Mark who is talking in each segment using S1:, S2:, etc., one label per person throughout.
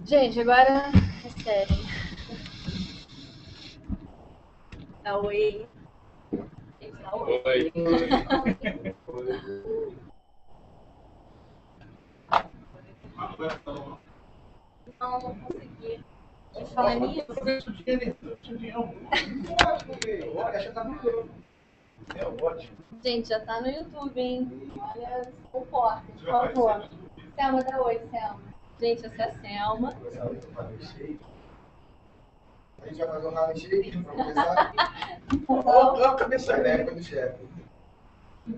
S1: Gente, agora é sério. Oi.
S2: Oi.
S1: Não consegui. Falar nisso. Gente, já tá no YouTube, hein? Olha, comporta, por favor. Selma, dá oi, Selma. Gente, essa é a Selma.
S3: A gente vai fazer um rally shake pra começar. Olha a cabeça do chefe.
S1: A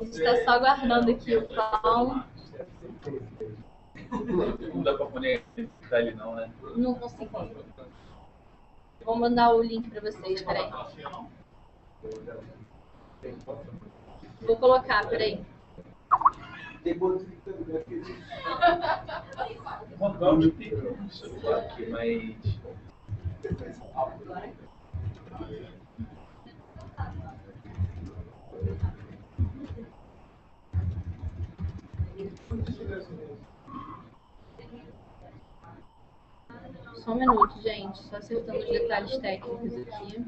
S1: gente tá só aguardando aqui o Paulo.
S2: Não dá pra conectar ali não, né?
S1: Não consegui. Vou mandar o link pra vocês, peraí. Vou colocar, peraí.
S2: Vou mandar um sticker no celular aqui, mas...
S1: Só um minuto, gente. Só acertando os detalhes técnicos aqui.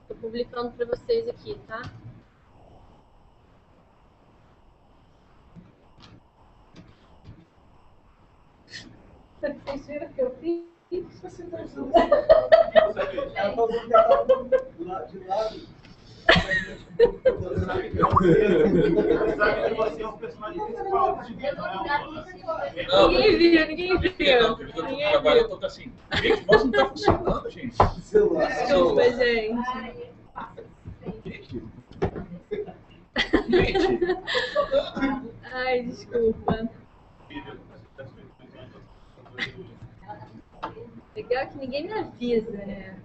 S1: Tô publicando pra vocês aqui, tá? Vocês viram o que eu fiz?
S3: Você tá usando ela tá usando ela de lado.
S4: Sabe que você é um personagem principal.
S1: Ninguém viu, ninguém viu.
S2: Agora eu tô assim, gente, o mouse não tá funcionando, gente.
S1: Desculpa, gente.
S2: Gente,
S1: Ai, desculpa. Legal que ninguém me avisa, né?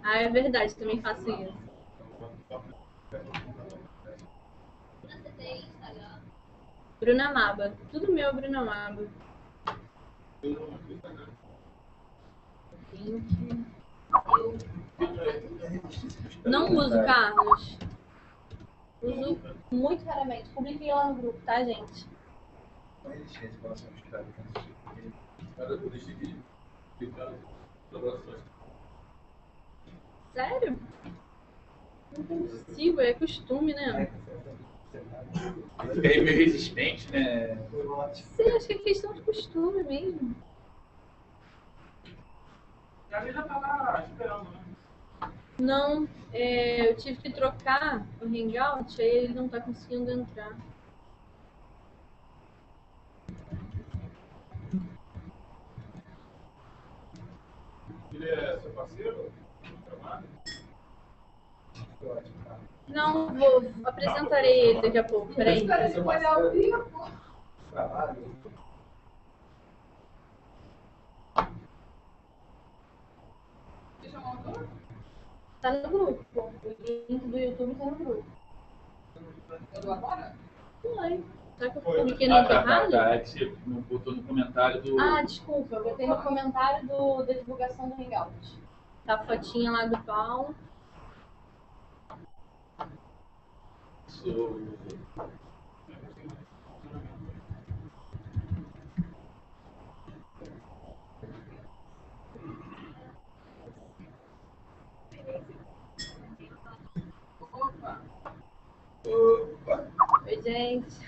S1: Ah, é verdade, também faço isso. Bruna Maba. Tudo meu, Bruna Maba. Não uso, Carlos. Uso muito raramente. Publiquei lá no grupo, tá, gente? Sério? Não consigo, é costume, né?
S2: fica aí meio resistente, né?
S1: Você acha que é questão de costume mesmo?
S4: A gente já tá lá esperando, né?
S1: Não, eu tive que trocar o Hangout, aí ele não tá conseguindo entrar.
S4: Ele é seu parceiro? Trabalho?
S1: Não, vou apresentarei ele daqui a pouco, peraí. Tá no grupo. O link do YouTube tá no grupo. Foi. Será que eu publiquei no link errado?
S2: É que você não botou no comentário do...
S1: Ah, desculpa, eu botei no comentário da divulgação do Hangout. Tá a fotinha lá do Paulo. Oi, gente.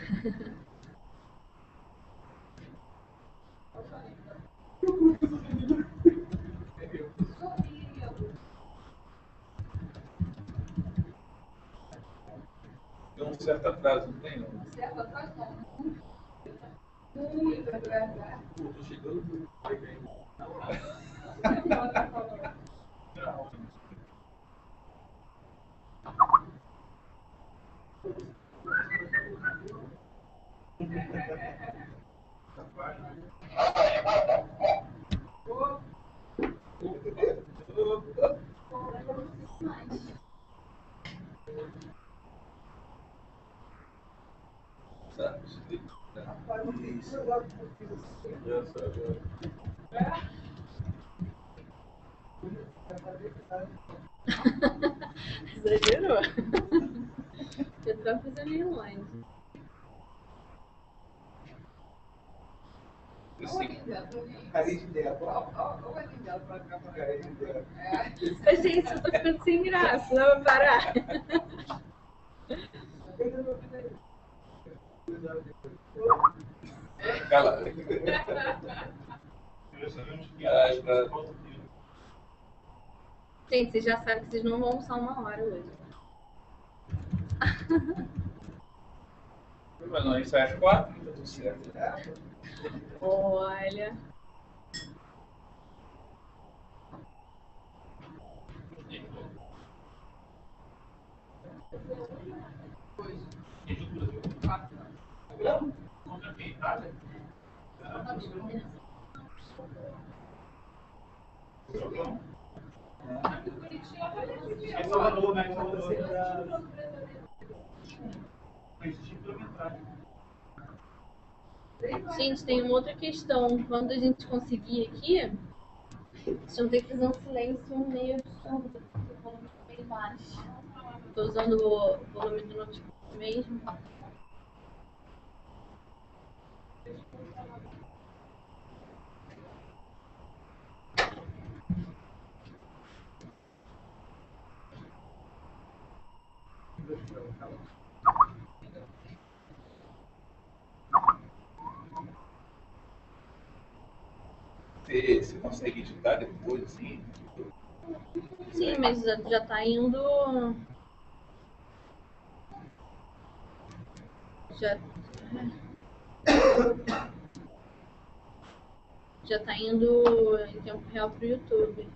S2: Tem um certo atraso, não tem?
S1: Certo atrás não. Muito atrasado.
S2: Tô chegando.
S1: Exagerou. Petrópolis é meio longe. Gente, eu tô ficando sem graça, não vou parar.
S5: Cala.
S1: Gente, vocês já sabem que vocês não vão almoçar 1 hora hoje.
S2: Mas não, isso é às 4, tá tudo certo.
S1: Olha.
S4: É Salvador, né? Salvador. Existe implementar.
S1: Gente, tem uma outra questão. Quando a gente conseguir aqui, vocês vão ter que fazer um silêncio meio absurdo, porque o volume tá bem baixo. Tô usando o volume do notebook mesmo.
S5: Você consegue editar depois, assim?
S1: Sim, mas já tá indo. Já tá indo em tempo real pro YouTube.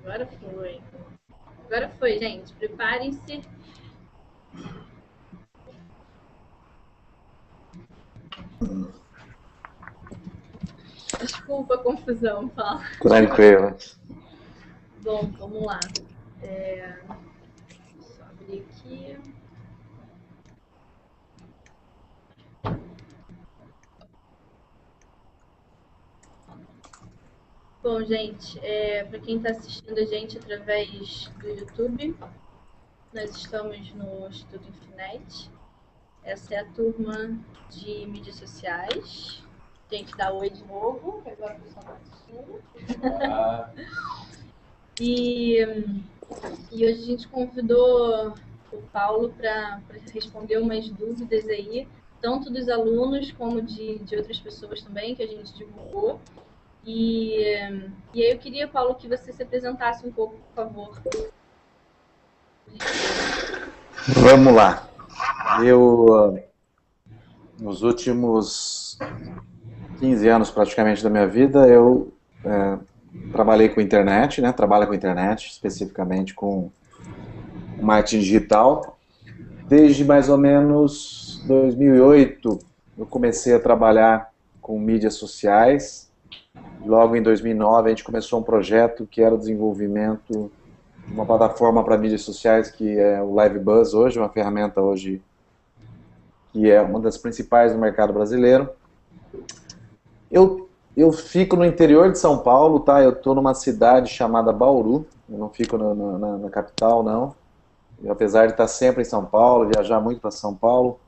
S1: Agora foi. Agora foi, gente. Preparem-se. Desculpa a confusão, fala.
S6: Tranquilo.
S1: Bom, vamos lá. Só abrir aqui. Bom, gente, para quem está assistindo a gente através do YouTube, nós estamos no Instituto Infinet. Essa é a turma de mídias sociais. Gente, dá oi de novo, que agora o pessoal está assistindo. E hoje a gente convidou o Paulo para responder umas dúvidas aí, tanto dos alunos como de outras pessoas também, que a gente divulgou. E aí eu queria, Paulo, que você se apresentasse um pouco, por favor.
S6: Vamos lá. Eu, nos últimos 15 anos praticamente da minha vida, eu trabalhei com internet, né? Trabalho com internet, especificamente com marketing digital. Desde mais ou menos 2008, eu comecei a trabalhar com mídias sociais. Logo em 2009, a gente começou um projeto que era o desenvolvimento de uma plataforma para mídias sociais, que é o LiveBuzz hoje, uma ferramenta hoje que é uma das principais no mercado brasileiro. Eu fico no interior de São Paulo, tá? Eu estou numa cidade chamada Bauru, eu não fico na capital, não. Eu, apesar de estar sempre em São Paulo, viajar muito para São Paulo,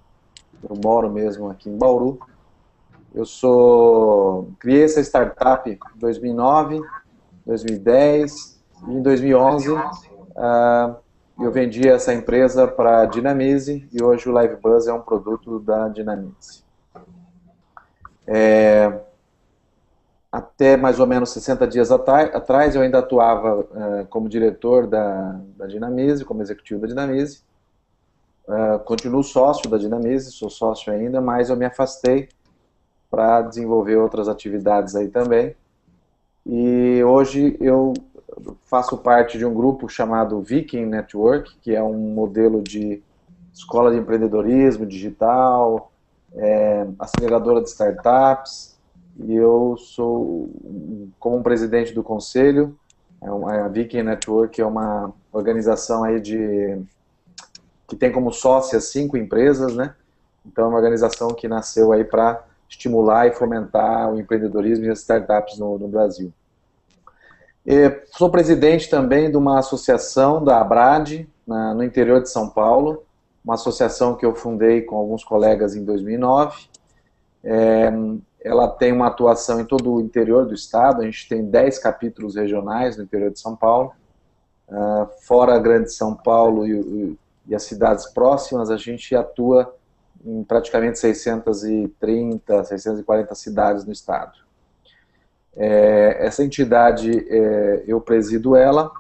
S6: eu moro mesmo aqui em Bauru. Criei essa startup em 2009, 2010 e em 2011 eu vendi essa empresa para a Dinamize e hoje o LiveBuzz é um produto da Dinamize. Até mais ou menos 60 dias atrás eu ainda atuava como diretor da Dinamize, como executivo da Dinamize. Continuo sócio da Dinamize, sou sócio ainda, mas eu me afastei para desenvolver outras atividades aí também. E hoje eu faço parte de um grupo chamado Viking Network, que é um modelo de escola de empreendedorismo digital, aceleradora de startups, e eu sou como um presidente do conselho. A Viking Network é uma organização aí que tem como sócias 5 empresas, né? Então é uma organização que nasceu aí para estimular e fomentar o empreendedorismo e as startups no Brasil. Sou presidente também de uma associação da Abrad, no interior de São Paulo, uma associação que eu fundei com alguns colegas em 2009. Ela tem uma atuação em todo o interior do estado, a gente tem 10 capítulos regionais no interior de São Paulo. Fora a Grande São Paulo e as cidades próximas, a gente atua em praticamente 630, 640 cidades no estado. Essa entidade, eu presido ela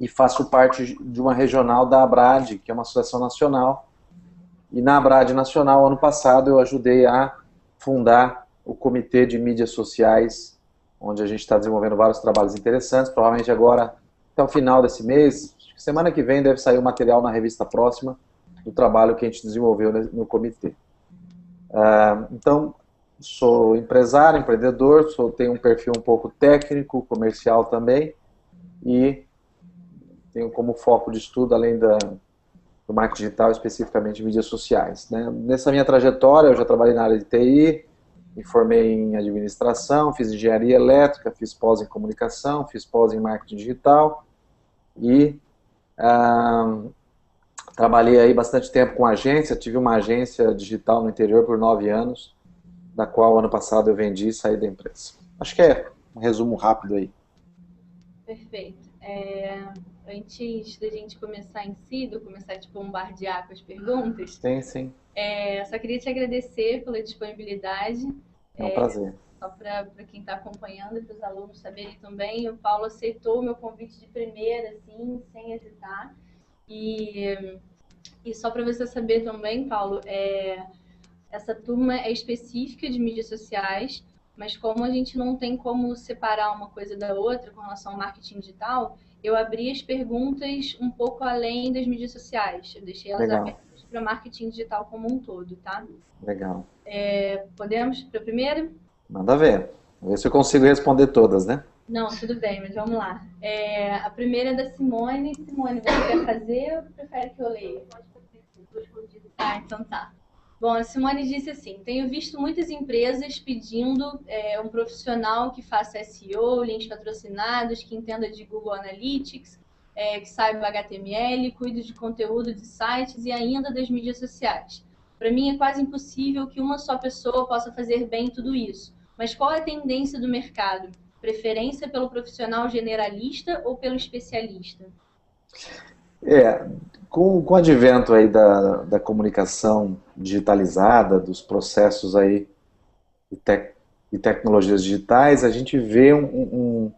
S6: e faço parte de uma regional da Abrad, que é uma associação nacional. E na Abrad Nacional, ano passado, eu ajudei a fundar o Comitê de Mídias Sociais, onde a gente está desenvolvendo vários trabalhos interessantes. Provavelmente agora, até o final desse mês, semana que vem, deve sair o material na revista próxima do trabalho que a gente desenvolveu no comitê. Então, sou empresário, empreendedor, tenho um perfil um pouco técnico, comercial também, e tenho como foco de estudo, além do marketing digital, especificamente mídias sociais, né? Nessa minha trajetória, eu já trabalhei na área de TI, me formei em administração, fiz engenharia elétrica, fiz pós em comunicação, fiz pós em marketing digital, e trabalhei aí bastante tempo com agência, tive uma agência digital no interior por 9 anos, da qual ano passado eu vendi e saí da empresa. Acho que é um resumo rápido aí.
S1: Perfeito. Antes da gente começar em si, de eu começar a te bombardear com as perguntas,
S6: Sim.
S1: Só queria te agradecer pela disponibilidade.
S6: É um prazer.
S1: Só para quem está acompanhando e para os alunos saberem também, o Paulo aceitou o meu convite de primeira, assim, sem hesitar. E só para você saber também, Paulo, essa turma é específica de mídias sociais, mas como a gente não tem como separar uma coisa da outra com relação ao marketing digital, eu abri as perguntas um pouco além das mídias sociais. Eu deixei elas abertas para marketing digital como um todo, tá?
S6: Legal.
S1: Podemos para a primeira?
S6: Manda ver. Vamos ver se eu consigo responder todas, né?
S1: Não, tudo bem, mas vamos lá. A primeira é da Simone. Simone, você quer fazer ou prefere que eu leia? Pode fazer. Então tá. Bom, a Simone disse assim: tenho visto muitas empresas pedindo um profissional que faça SEO, links patrocinados, que entenda de Google Analytics, que saiba HTML, cuide de conteúdo de sites e ainda das mídias sociais. Para mim é quase impossível que uma só pessoa possa fazer bem tudo isso. Mas qual é a tendência do mercado? Preferência pelo profissional generalista ou pelo especialista?
S6: Com o advento aí da comunicação digitalizada, dos processos aí e tecnologias digitais, a gente vê um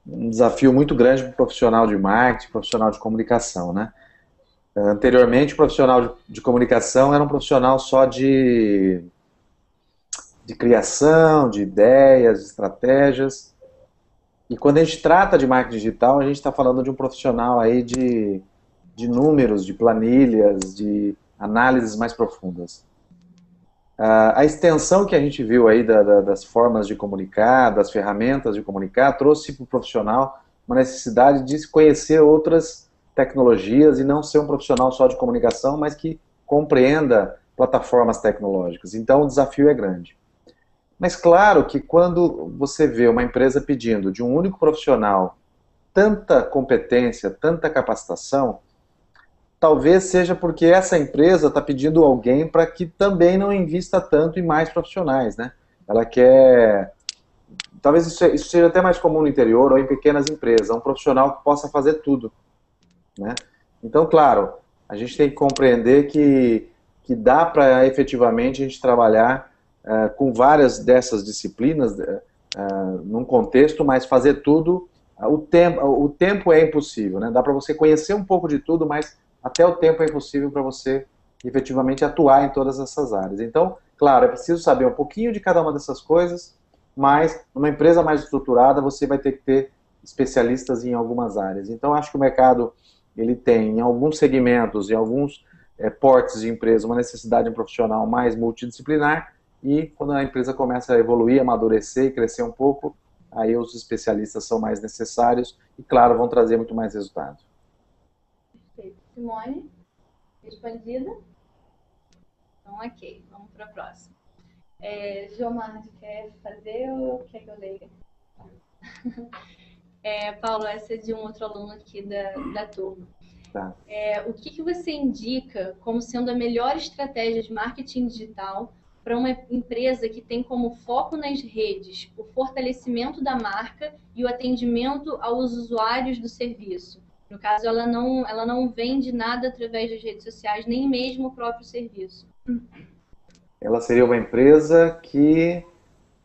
S6: desafio muito grande para o profissional de marketing, profissional de comunicação, né? Anteriormente, o profissional de comunicação era um profissional só de criação, de ideias, de estratégias. E quando a gente trata de marketing digital, a gente está falando de um profissional aí de números, de planilhas, de análises mais profundas. A extensão que a gente viu aí das formas de comunicar, das ferramentas de comunicar, trouxe para o profissional uma necessidade de conhecer outras tecnologias e não ser um profissional só de comunicação, mas que compreenda plataformas tecnológicas. Então o desafio é grande. Mas claro que quando você vê uma empresa pedindo de um único profissional tanta competência, tanta capacitação, talvez seja porque essa empresa está pedindo alguém para que também não invista tanto em mais profissionais, né? Ela quer... Talvez isso seja até mais comum no interior ou em pequenas empresas, um profissional que possa fazer tudo, né? Então, claro, a gente tem que compreender que dá para efetivamente a gente trabalhar com várias dessas disciplinas num contexto, mas fazer tudo, o tempo é impossível, né? Dá para você conhecer um pouco de tudo, mas até o tempo é impossível para você efetivamente atuar em todas essas áreas. Então, claro, é preciso saber um pouquinho de cada uma dessas coisas, mas numa empresa mais estruturada você vai ter que ter especialistas em algumas áreas. Então, acho que o mercado ele tem em alguns segmentos, em alguns portes de empresa, uma necessidade de um profissional mais multidisciplinar, e quando a empresa começa a evoluir, amadurecer e crescer um pouco, aí os especialistas são mais necessários e, claro, vão trazer muito mais resultado.
S1: Perfeito. Simone, respondida? Então, ok. Vamos para a próxima. Gilmar, quer fazer ou quer que eu leia? Paulo, essa é de um outro aluno aqui da turma.
S6: Tá.
S1: O que você indica como sendo a melhor estratégia de marketing digital para uma empresa que tem como foco nas redes o fortalecimento da marca e o atendimento aos usuários do serviço? No caso, ela não vende nada através das redes sociais, nem mesmo o próprio serviço.
S6: Ela seria uma empresa que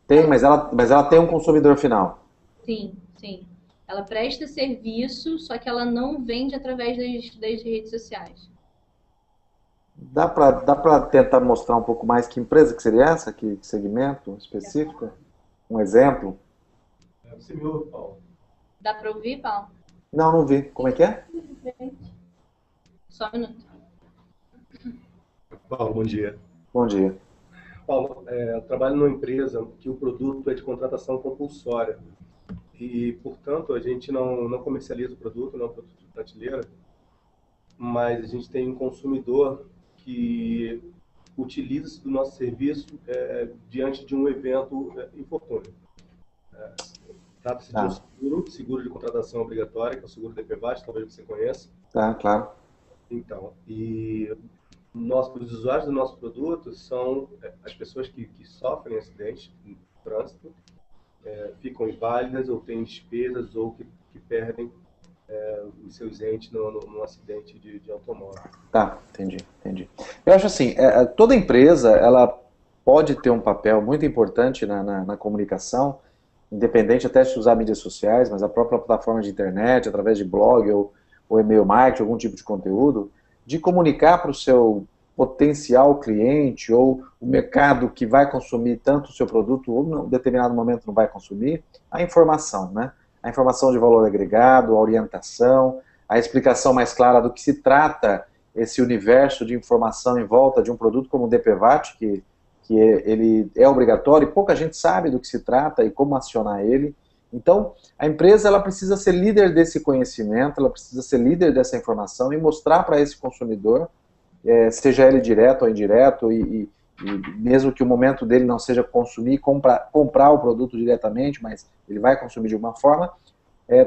S6: tem, mas ela tem um consumidor final.
S1: Sim, sim. Ela presta serviço, só que ela não vende através das redes sociais.
S6: Dá para tentar mostrar um pouco mais que empresa que seria essa? Que segmento específico? Um exemplo?
S4: Você me ouve, Paulo?
S1: Dá para ouvir, Paulo?
S6: Não vi. Como é que é?
S1: Só um minuto.
S7: Paulo, bom dia.
S6: Bom dia.
S7: Paulo, eu trabalho numa empresa que o produto é de contratação compulsória e, portanto, a gente não comercializa o produto, não é um produto de prateleira, mas a gente tem um consumidor que utiliza-se do nosso serviço diante de um evento infortúnio. Trata-se de um seguro de contratação obrigatória, que é o seguro DPVAT, talvez você conheça.
S6: Tá, claro.
S7: Então, e os usuários do nosso produto são as pessoas que sofrem acidentes no trânsito, ficam inválidas ou têm despesas ou que perdem os seus entes num acidente de automóvel.
S6: Tá, entendi. Eu acho assim, toda empresa ela pode ter um papel muito importante na comunicação, independente até de usar mídias sociais, mas a própria plataforma de internet, através de blog ou e-mail marketing, algum tipo de conteúdo, de comunicar para o seu potencial cliente ou o mercado que vai consumir tanto o seu produto ou em determinado momento não vai consumir, a informação, né? A informação de valor agregado, a orientação, a explicação mais clara do que se trata esse universo de informação em volta de um produto como o DPVAT, que ele é obrigatório e pouca gente sabe do que se trata e como acionar ele. Então, a empresa ela precisa ser líder desse conhecimento, ela precisa ser líder dessa informação e mostrar para esse consumidor, seja ele direto ou indireto, e mesmo que o momento dele não seja consumir, comprar o produto diretamente, mas ele vai consumir de alguma forma,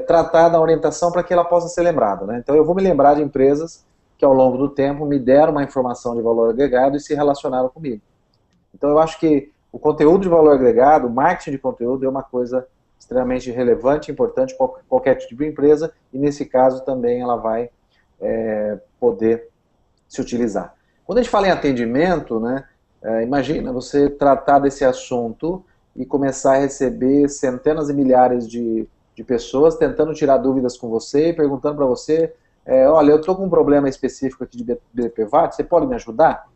S6: tratar da orientação para que ela possa ser lembrada, né? Então eu vou me lembrar de empresas que ao longo do tempo me deram uma informação de valor agregado e se relacionaram comigo. Então eu acho que o conteúdo de valor agregado, o marketing de conteúdo é uma coisa extremamente relevante, importante para qualquer tipo de empresa, e nesse caso também ela vai poder se utilizar. Quando a gente fala em atendimento, né, imagina você tratar desse assunto e começar a receber centenas e milhares de pessoas tentando tirar dúvidas com você, perguntando para você, olha, eu estou com um problema específico aqui de DPVAT, você pode me ajudar?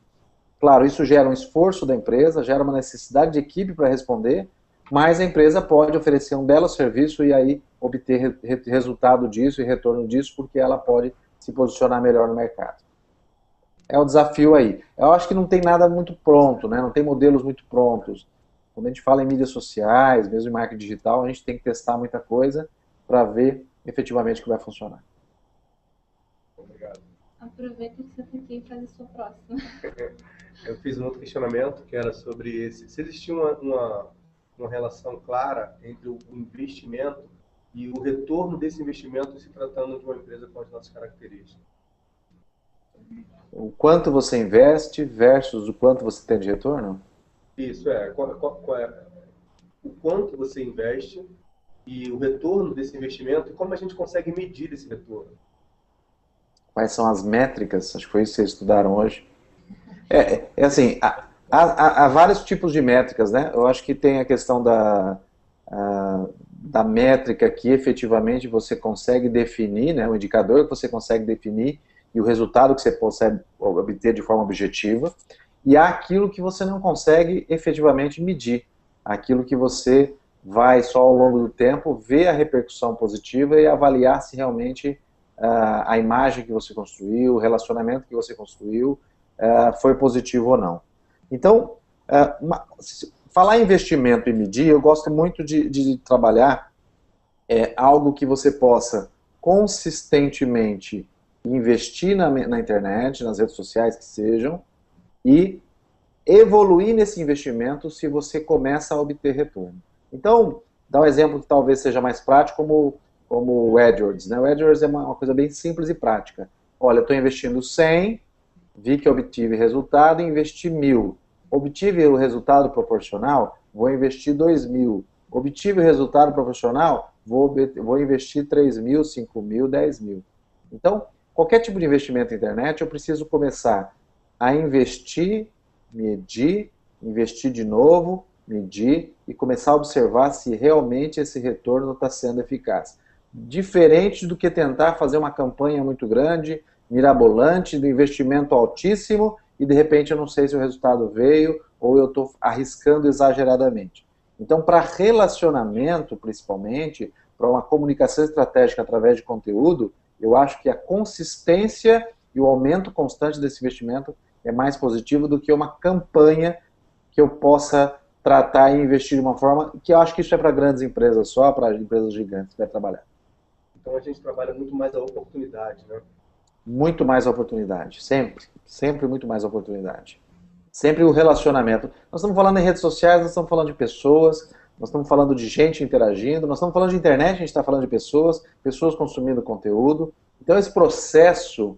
S6: Claro, isso gera um esforço da empresa, gera uma necessidade de equipe para responder, mas a empresa pode oferecer um belo serviço e aí obter resultado disso e retorno disso, porque ela pode se posicionar melhor no mercado. é o desafio aí. Eu acho que não tem nada muito pronto, né? Não tem modelos muito prontos. Quando a gente fala em mídias sociais, mesmo em marketing digital, a gente tem que testar muita coisa para ver efetivamente o que vai funcionar.
S7: Obrigado.
S1: Aproveita que você tem que fazer sua próxima.
S7: Eu fiz um outro questionamento que era sobre se existia uma relação clara entre o investimento e o retorno desse investimento se tratando de uma empresa com as nossas características.
S6: O quanto você investe versus o quanto você tem de retorno?
S7: Isso qual é o quanto você investe e o retorno desse investimento e como a gente consegue medir esse retorno.
S6: Quais são as métricas? Acho que foi isso que vocês estudaram hoje. É assim, há vários tipos de métricas, né? Eu acho que tem a questão da métrica que efetivamente você consegue definir, né? O indicador que você consegue definir e o resultado que você consegue obter de forma objetiva. E há aquilo que você não consegue efetivamente medir. Aquilo que você vai só ao longo do tempo ver a repercussão positiva e avaliar se realmente a imagem que você construiu, o relacionamento que você construiu foi positivo ou não. Então, falar em investimento e medir, eu gosto muito de trabalhar algo que você possa consistentemente investir na internet, nas redes sociais que sejam, e evoluir nesse investimento se você começa a obter retorno. Então, dá um exemplo que talvez seja mais prático, como o AdWords, né? O AdWords é uma coisa bem simples e prática. Olha, eu estou investindo 100, vi que obtive resultado e investi 1.000. Obtive o resultado proporcional, vou investir 2.000. Obtive o resultado proporcional, vou investir 3.000, 5.000, 10.000. Então, qualquer tipo de investimento na internet, eu preciso começar a investir, medir, investir de novo, medir e começar a observar se realmente esse retorno está sendo eficaz. Diferente do que tentar fazer uma campanha muito grande, mirabolante, do investimento altíssimo e de repente eu não sei se o resultado veio ou eu estou arriscando exageradamente. Então, para relacionamento, principalmente, para uma comunicação estratégica através de conteúdo, eu acho que a consistência e o aumento constante desse investimento é mais positivo do que uma campanha que eu possa tratar e investir de uma forma que eu acho que isso é para grandes empresas só, para empresas gigantes que vai trabalhar.
S7: Então a gente trabalha muito mais a oportunidade, né?
S6: Muito mais oportunidade, sempre muito mais oportunidade. Sempre o relacionamento. Nós estamos falando em redes sociais, nós estamos falando de pessoas, nós estamos falando de gente interagindo, nós estamos falando de internet, a gente está falando de pessoas consumindo conteúdo. Então esse processo,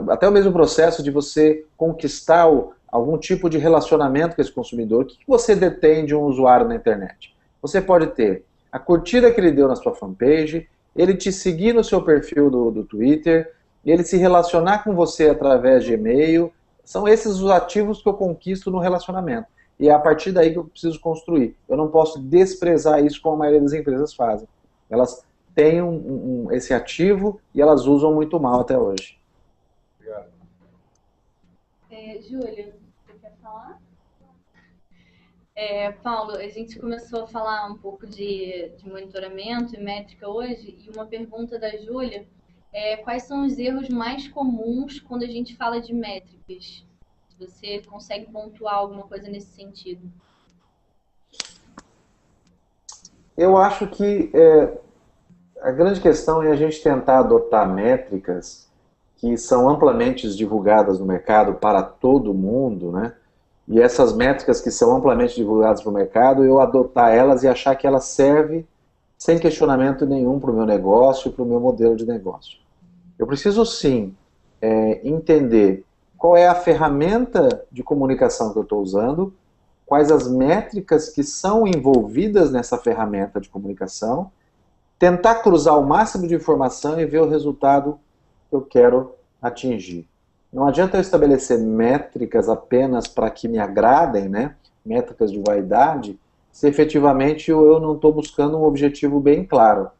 S6: até o mesmo processo de você conquistar algum tipo de relacionamento com esse consumidor, o que você detém de um usuário na internet? Você pode ter a curtida que ele deu na sua fanpage, ele te seguir no seu perfil do Twitter, ele se relacionar com você através de e-mail. São esses os ativos que eu conquisto no relacionamento. E é a partir daí que eu preciso construir. Eu não posso desprezar isso como a maioria das empresas fazem. Elas têm esse ativo e elas usam muito mal até hoje.
S7: Obrigado.
S1: Júlia, você quer falar? Paulo, a gente começou a falar um pouco de monitoramento e métrica hoje, e uma pergunta da Júlia quais são os erros mais comuns quando a gente fala de métricas? Se você consegue pontuar alguma coisa nesse sentido.
S6: Eu acho que a grande questão é a gente tentar adotar métricas que são amplamente divulgadas no mercado para todo mundo, né? E essas métricas que são amplamente divulgadas para o mercado, eu adotar elas e achar que elas servem sem questionamento nenhum para o meu negócio e para o meu modelo de negócio. Eu preciso sim entender qual é a ferramenta de comunicação que eu estou usando, quais as métricas que são envolvidas nessa ferramenta de comunicação, tentar cruzar o máximo de informação e ver o resultado que eu quero atingir. Não adianta eu estabelecer métricas apenas para que me agradem, né? Métricas de vaidade, se efetivamente eu não estou buscando um objetivo bem claro.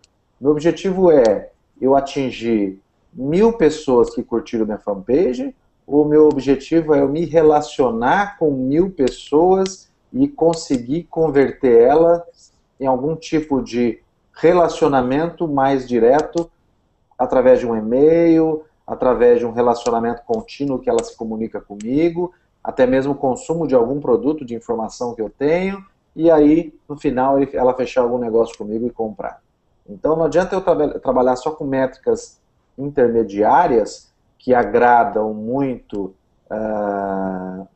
S6: Meu objetivo é eu atingir 1.000 pessoas que curtiram minha fanpage, ou meu objetivo é eu me relacionar com 1.000 pessoas e conseguir converter elas em algum tipo de relacionamento mais direto através de um e-mail, através de um relacionamento contínuo que ela se comunica comigo, até mesmo o consumo de algum produto de informação que eu tenho, e aí, no final, ela fechar algum negócio comigo e comprar. Então, não adianta eu trabalhar só com métricas intermediárias que agradam muito a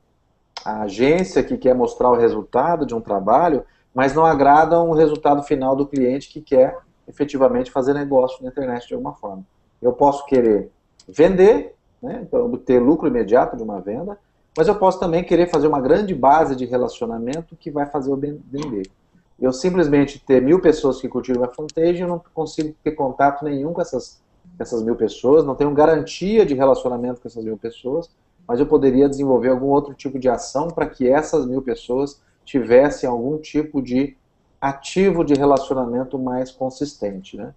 S6: agência que quer mostrar o resultado de um trabalho, mas não agradam o resultado final do cliente que quer efetivamente fazer negócio na internet de alguma forma. Eu posso querer vender, né, para obter lucro imediato de uma venda, mas eu posso também querer fazer uma grande base de relacionamento que vai fazer eu vender. Eu simplesmente ter 1000 pessoas que curtiram minha fanpage, eu não consigo ter contato nenhum com essas 1000 pessoas, não tenho garantia de relacionamento com essas 1000 pessoas, mas eu poderia desenvolver algum outro tipo de ação para que essas 1000 pessoas tivessem algum tipo de ativo de relacionamento mais consistente, né?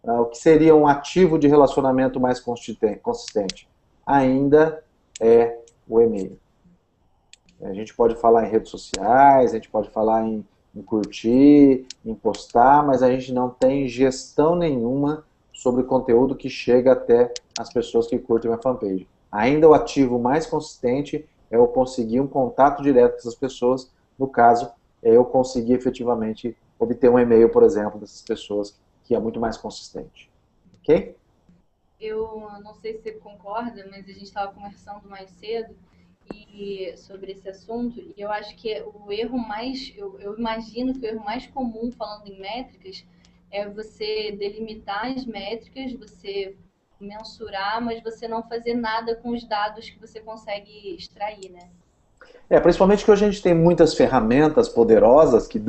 S6: O que seria um ativo de relacionamento mais consistente? Ainda é o e-mail. A gente pode falar em redes sociais, a gente pode falar em curtir, em postar, mas a gente não tem gestão nenhuma sobre o conteúdo que chega até as pessoas que curtem a fanpage. Ainda o ativo mais consistente é eu conseguir um contato direto com essas pessoas, no caso, é eu conseguir efetivamente obter um e-mail, por exemplo, dessas pessoas, que é muito mais consistente. Ok?
S1: Eu não sei se você concorda, mas a gente estava conversando mais cedo sobre esse assunto, e eu acho que o erro mais, eu imagino que o erro mais comum falando em métricas é você delimitar as métricas, você mensurar, mas você não fazer nada com os dados que você consegue extrair, né?
S6: Principalmente que hoje a gente tem muitas ferramentas poderosas que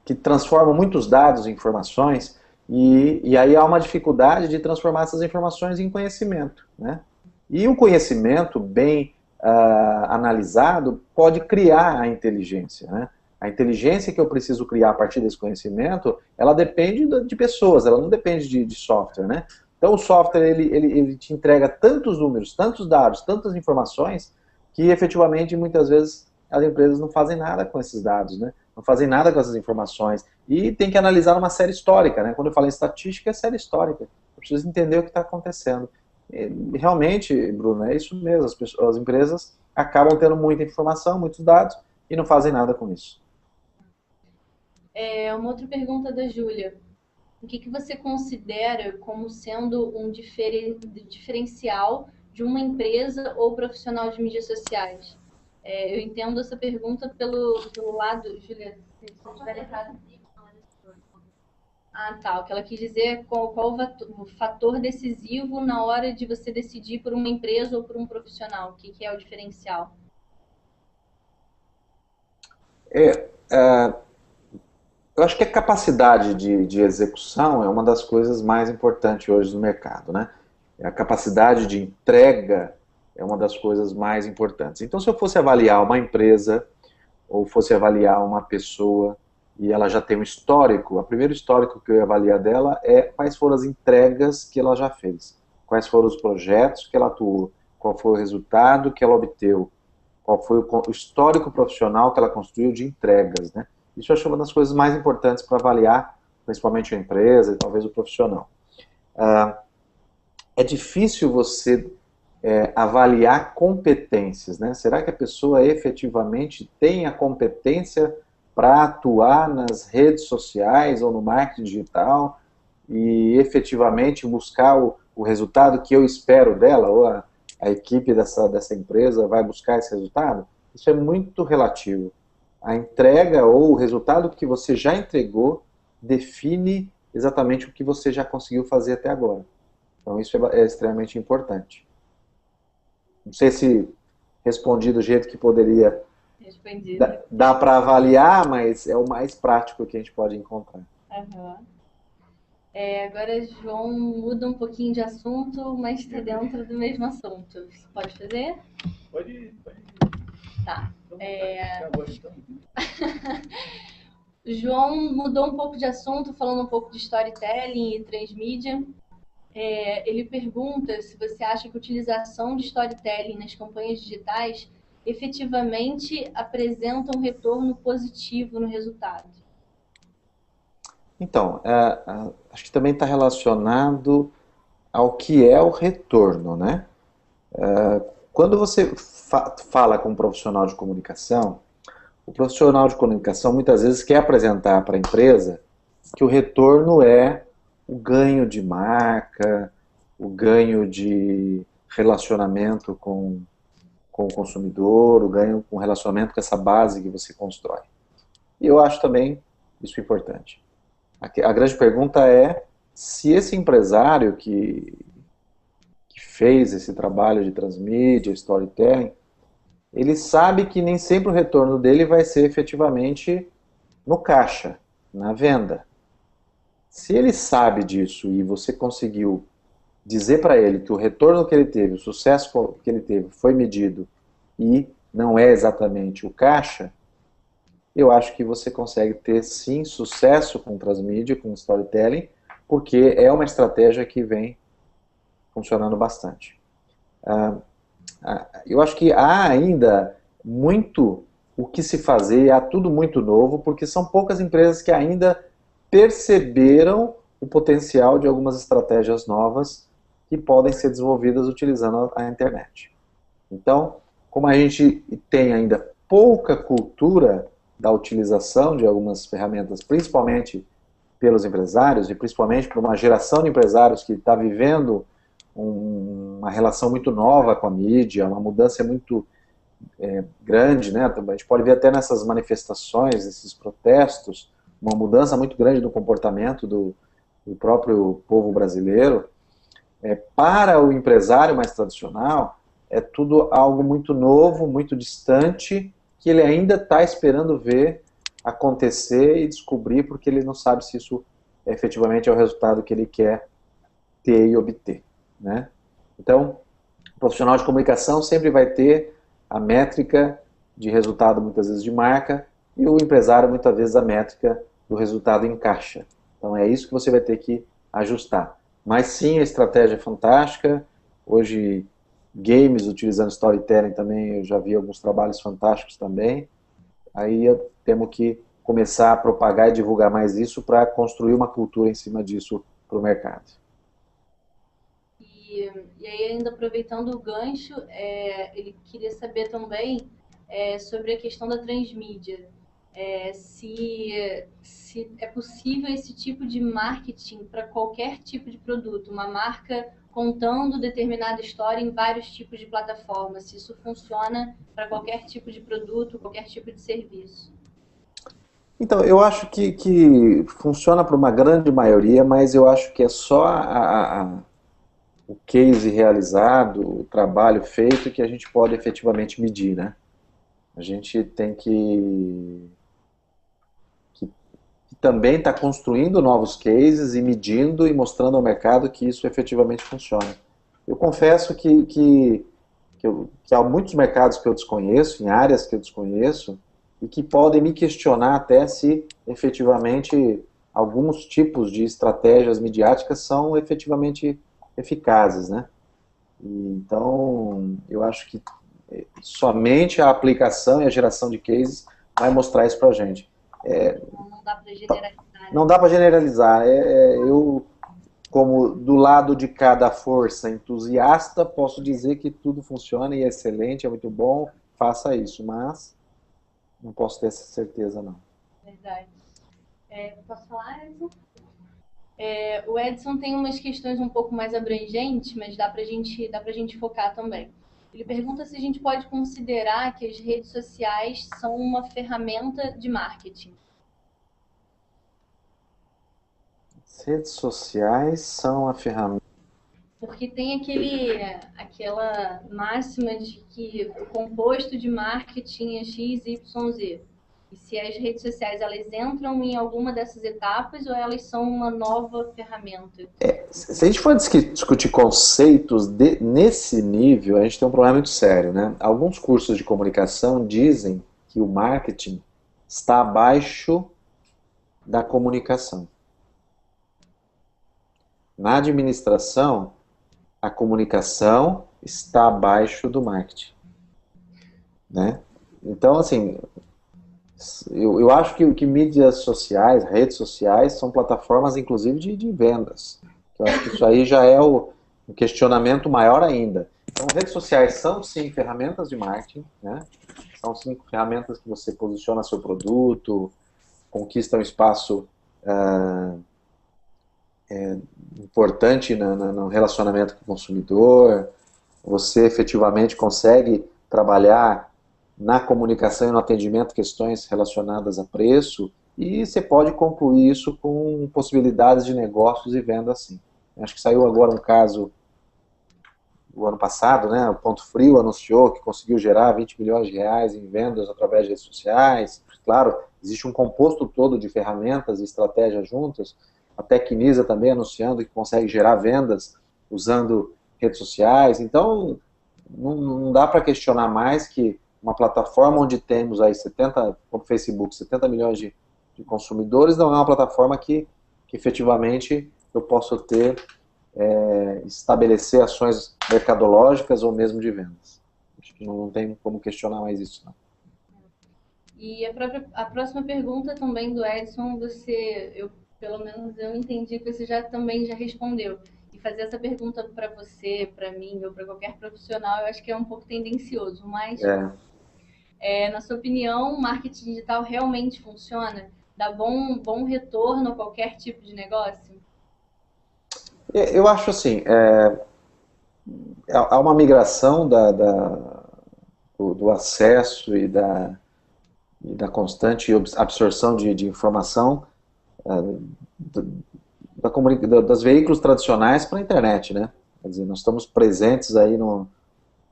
S6: que transformam muitos dados em informações, e aí há uma dificuldade de transformar essas informações em conhecimento, né? E um conhecimento bem analisado pode criar a inteligência, né? A inteligência que eu preciso criar a partir desse conhecimento, ela depende de pessoas, ela não depende de software, né? Então o software ele te entrega tantos números, tantos dados, tantas informações, que efetivamente muitas vezes as empresas não fazem nada com esses dados, né? Não fazem nada com essas informações. E tem que analisar uma série histórica, né? Quando eu falo em estatística, é série histórica. Eu preciso entender o que está acontecendo. E, realmente, Bruno, é isso mesmo. As empresas acabam tendo muita informação, muitos dados, e não fazem nada com isso.
S1: Uma outra pergunta da Júlia. O que você considera como sendo um diferencial de uma empresa ou profissional de mídias sociais? Eu entendo essa pergunta pelo lado, Júlia, se eu estiver errado. Tá. O que ela quis dizer é qual o fator decisivo na hora de você decidir por uma empresa ou por um profissional. O que é o diferencial?
S6: Eu acho que a capacidade de execução é uma das coisas mais importantes hoje no mercado, né? A capacidade de entrega é uma das coisas mais importantes. Então, se eu fosse avaliar uma empresa ou fosse avaliar uma pessoa e ela já tem um histórico, o primeiro histórico que eu ia avaliar dela é quais foram as entregas que ela já fez, quais foram os projetos que ela atuou, qual foi o resultado que ela obteve, qual foi o histórico profissional que ela construiu de entregas, né? Isso eu acho uma das coisas mais importantes para avaliar, principalmente a empresa e talvez o profissional. É difícil você avaliar competências, né? Será que a pessoa efetivamente tem a competência para atuar nas redes sociais ou no marketing digital e efetivamente buscar o resultado que eu espero dela, ou a equipe dessa empresa vai buscar esse resultado? Isso é muito relativo. A entrega ou o resultado que você já entregou define exatamente o que você já conseguiu fazer até agora. Então isso é extremamente importante. Não sei se respondi do jeito que poderia dar para avaliar, mas é o mais prático que a gente pode encontrar.
S1: Uhum. Agora, João, muda um pouquinho de assunto, mas está dentro do mesmo assunto. Você pode fazer?
S2: Pode ir.
S1: Tá. João mudou um pouco de assunto, falando um pouco de storytelling e transmídia. Ele pergunta se você acha que a utilização de storytelling nas campanhas digitais efetivamente apresenta um retorno positivo no resultado.
S6: Então, acho que também está relacionado ao que é o retorno, né? Quando você fala com um profissional de comunicação, o profissional de comunicação muitas vezes quer apresentar para a empresa que o retorno é o ganho de marca, o ganho de relacionamento com o consumidor, o ganho com relacionamento com essa base que você constrói. E eu acho também isso importante. A grande pergunta é se esse empresário que fez esse trabalho de transmídia, storytelling, ele sabe que nem sempre o retorno dele vai ser efetivamente no caixa, na venda. Se ele sabe disso e você conseguiu dizer para ele que o retorno que ele teve, o sucesso que ele teve foi medido e não é exatamente o caixa, eu acho que você consegue ter sim sucesso com transmídia, com storytelling, porque é uma estratégia que vem funcionando bastante. Eu acho que há ainda muito o que se fazer, há tudo muito novo, porque são poucas empresas que ainda perceberam o potencial de algumas estratégias novas que podem ser desenvolvidas utilizando a internet. Então, como a gente tem ainda pouca cultura da utilização de algumas ferramentas, principalmente pelos empresários, e principalmente por uma geração de empresários que está vivendo uma relação muito nova com a mídia, uma mudança muito grande, né? A gente pode ver até nessas manifestações, esses protestos, uma mudança muito grande no comportamento do próprio povo brasileiro. Para o empresário mais tradicional, é tudo algo muito novo, muito distante, que ele ainda está esperando ver acontecer e descobrir, porque ele não sabe se isso efetivamente é o resultado que ele quer ter e obter, né? Então, o profissional de comunicação sempre vai ter a métrica de resultado, muitas vezes de marca, e o empresário, muitas vezes, a métrica do resultado em caixa. Então, é isso que você vai ter que ajustar. Mas sim, a estratégia é fantástica. Hoje, games utilizando storytelling também, eu já vi alguns trabalhos fantásticos também. Aí temos que começar a propagar e divulgar mais isso para construir uma cultura em cima disso para o mercado.
S1: E aí, ainda aproveitando o gancho, ele queria saber também sobre a questão da transmídia. Se é possível esse tipo de marketing para qualquer tipo de produto, uma marca contando determinada história em vários tipos de plataformas, se isso funciona para qualquer tipo de produto, qualquer tipo de serviço.
S6: Então, eu acho que funciona para uma grande maioria, mas eu acho que é só o case realizado, o trabalho feito, que a gente pode efetivamente medir, né? A gente tem que também está construindo novos cases e medindo e mostrando ao mercado que isso efetivamente funciona. Eu confesso que há muitos mercados que eu desconheço, em áreas que eu desconheço, e que podem me questionar até se efetivamente alguns tipos de estratégias midiáticas são efetivamente eficazes, né? Então, eu acho que somente a aplicação e a geração de cases vai mostrar isso para a gente.
S1: Não dá para generalizar.
S6: Não dá para generalizar. Eu, como do lado de cada força entusiasta, posso dizer que tudo funciona e é excelente, é muito bom, faça isso, mas não posso ter essa certeza, não.
S1: Verdade. Posso falar, Edson? O Edson tem umas questões um pouco mais abrangentes, mas dá pra gente focar também. Ele pergunta se a gente pode considerar que as redes sociais são uma ferramenta de marketing.
S6: As redes sociais são a ferramenta.
S1: Porque tem aquela máxima de que o composto de marketing é X, Y, Z. E se as redes sociais, elas entram em alguma dessas etapas ou elas são uma nova ferramenta?
S6: Se a gente for discutir conceitos nesse nível, a gente tem um problema muito sério, né? Alguns cursos de comunicação dizem que o marketing está abaixo da comunicação. Na administração, a comunicação está abaixo do marketing, né? Então, assim, eu acho que mídias sociais, redes sociais, são plataformas, inclusive, de vendas. Eu acho que isso aí já é um questionamento maior ainda. Então, redes sociais são, sim, ferramentas de marketing, né? São, sim, ferramentas que você posiciona seu produto, conquista um espaço importante no relacionamento com o consumidor, você efetivamente consegue trabalhar na comunicação e no atendimento questões relacionadas a preço, e você pode concluir isso com possibilidades de negócios e vendas, sim. Acho que saiu agora um caso o ano passado, né? O Ponto Frio anunciou que conseguiu gerar 20 milhões de reais em vendas através de redes sociais. Claro, existe um composto todo de ferramentas e estratégias juntas. A Tecnisa também anunciando que consegue gerar vendas usando redes sociais. Então, não dá para questionar mais que uma plataforma onde temos aí 70, como o Facebook, 70 milhões de consumidores, não é uma plataforma que efetivamente eu posso estabelecer ações mercadológicas ou mesmo de vendas. Acho que não tem como questionar mais isso, não.
S1: E a próxima pergunta também do Edson, pelo menos eu entendi que você também já respondeu. E fazer essa pergunta para você, para mim ou para qualquer profissional, eu acho que é um pouco tendencioso, mas na sua opinião, o marketing digital realmente funciona? Dá bom retorno a qualquer tipo de negócio?
S6: Eu acho assim, há uma migração do acesso e da constante absorção de informação das veículos tradicionais para a internet, né? Quer dizer, nós estamos presentes aí no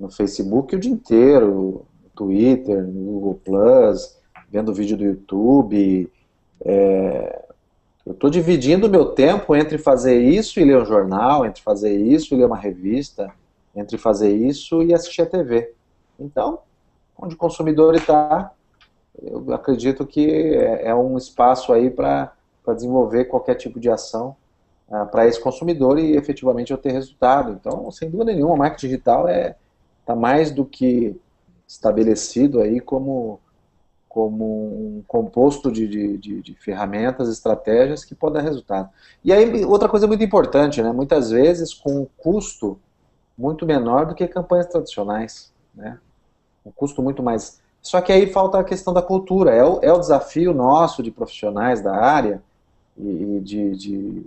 S6: Facebook o dia inteiro, no Twitter, no Google Plus, vendo vídeo do YouTube. Eu estou dividindo o meu tempo entre fazer isso e ler um jornal, entre fazer isso e ler uma revista, entre fazer isso e assistir a TV. Então, onde o consumidor está, eu acredito que é um espaço aí para desenvolver qualquer tipo de ação para esse consumidor e efetivamente eu ter resultado. Então, sem dúvida nenhuma, o marketing digital está mais do que estabelecido aí como um composto de ferramentas, estratégias que podem dar resultado. E aí, outra coisa muito importante, né? Muitas vezes com um custo muito menor do que campanhas tradicionais, né? Um custo muito mais... Só que aí falta a questão da cultura, é o desafio nosso de profissionais da área, e de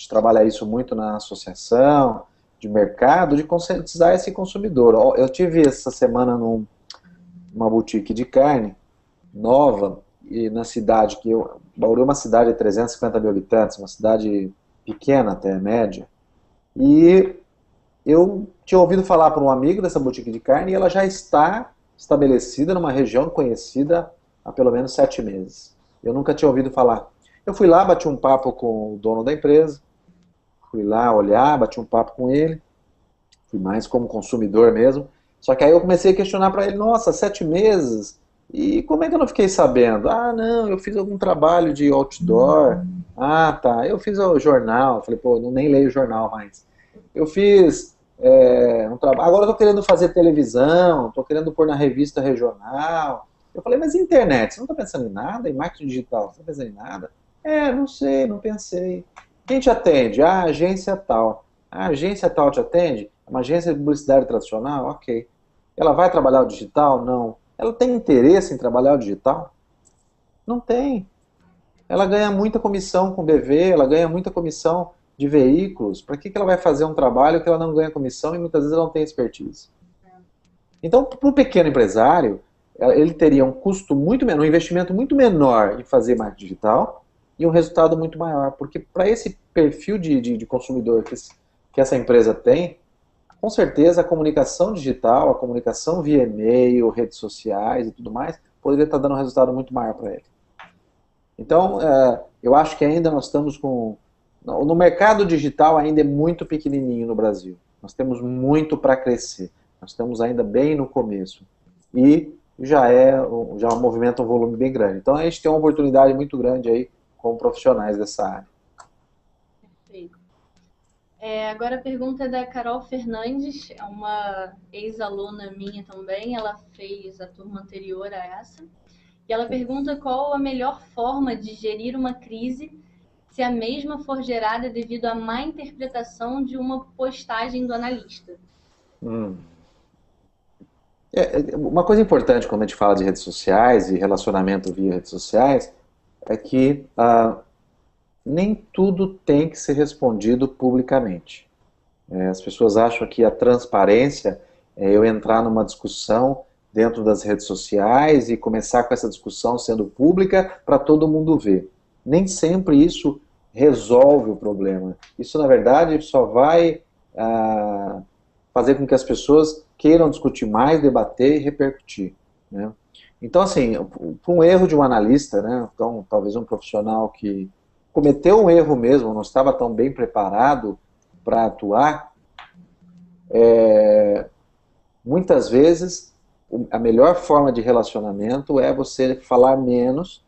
S6: trabalhar isso muito na associação, de mercado, de conscientizar esse consumidor. Eu tive essa semana numa boutique de carne, nova, e na cidade, Bauru é uma cidade de 350 mil habitantes, uma cidade pequena até, média, e eu tinha ouvido falar por um amigo dessa boutique de carne, e ela já está estabelecida numa região conhecida há pelo menos 7 meses. Eu nunca tinha ouvido falar. Eu fui lá, bati um papo com o dono da empresa, fui lá olhar, bati um papo com ele, fui mais como consumidor mesmo, só que aí eu comecei a questionar para ele, nossa, 7 meses... E como é que eu não fiquei sabendo? Ah, não, eu fiz algum trabalho de outdoor. Ah, tá, eu fiz o jornal. Falei, pô, eu nem leio o jornal mais. Eu fiz um trabalho. Agora eu tô querendo fazer televisão, tô querendo pôr na revista regional. Eu falei, mas internet, você não tá pensando em nada? Em marketing digital, você não tá pensando em nada? Não sei, não pensei. Quem te atende? Ah, agência tal. Ah, agência tal te atende? Uma agência de publicidade tradicional? Ok. Ela vai trabalhar o digital? Não. Ela tem interesse em trabalhar o digital? Não tem. Ela ganha muita comissão com BV, ela ganha muita comissão de veículos. Para que ela vai fazer um trabalho que ela não ganha comissão e muitas vezes ela não tem expertise? Então, para o pequeno empresário, ele teria um custo muito menor, um investimento muito menor em fazer marketing digital e um resultado muito maior. Porque para esse perfil de consumidor que essa empresa tem, com certeza a comunicação digital, a comunicação via e-mail, redes sociais e tudo mais, poderia estar dando um resultado muito maior para ele. Então, eu acho que ainda nós estamos no mercado digital ainda é muito pequenininho no Brasil. Nós temos muito para crescer. Nós estamos ainda bem no começo. E já movimenta um volume bem grande. Então, a gente tem uma oportunidade muito grande aí com profissionais dessa área.
S1: Perfeito. Agora a pergunta é da Carol Fernandes, é uma ex-aluna minha também, ela fez a turma anterior a essa, e ela pergunta qual a melhor forma de gerir uma crise se a mesma for gerada devido à má interpretação de uma postagem do analista.
S6: Uma coisa importante quando a gente fala de redes sociais e relacionamento via redes sociais é que nem tudo tem que ser respondido publicamente. As pessoas acham que a transparência é eu entrar numa discussão dentro das redes sociais e começar com essa discussão sendo pública para todo mundo ver. Nem sempre isso resolve o problema. Isso, na verdade, só vai fazer com que as pessoas queiram discutir mais, debater e repercutir, né? Então, assim, por um erro de um analista, né, então, talvez um profissional que cometeu um erro mesmo, não estava tão bem preparado para atuar, muitas vezes a melhor forma de relacionamento é você falar menos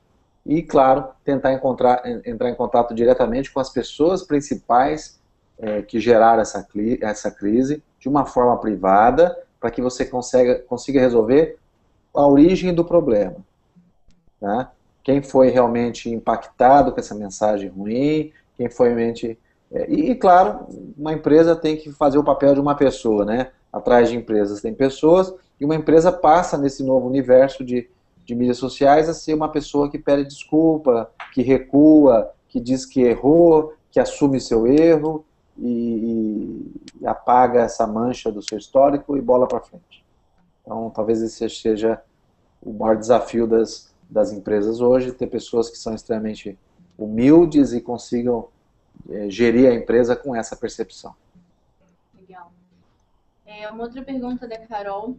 S6: e, claro, tentar entrar em contato diretamente com as pessoas principais que geraram essa crise de uma forma privada, para que você consiga resolver a origem do problema, tá? Quem foi realmente impactado com essa mensagem ruim, quem foi realmente... E, claro, uma empresa tem que fazer o papel de uma pessoa, né? Atrás de empresas tem pessoas, e uma empresa passa nesse novo universo de mídias sociais a ser uma pessoa que pede desculpa, que recua, que diz que errou, que assume seu erro e apaga essa mancha do seu histórico e bola para frente. Então, talvez esse seja o maior desafio das empresas hoje, ter pessoas que são extremamente humildes e consigam gerir a empresa com essa percepção.
S1: Legal. Uma outra pergunta da Carol.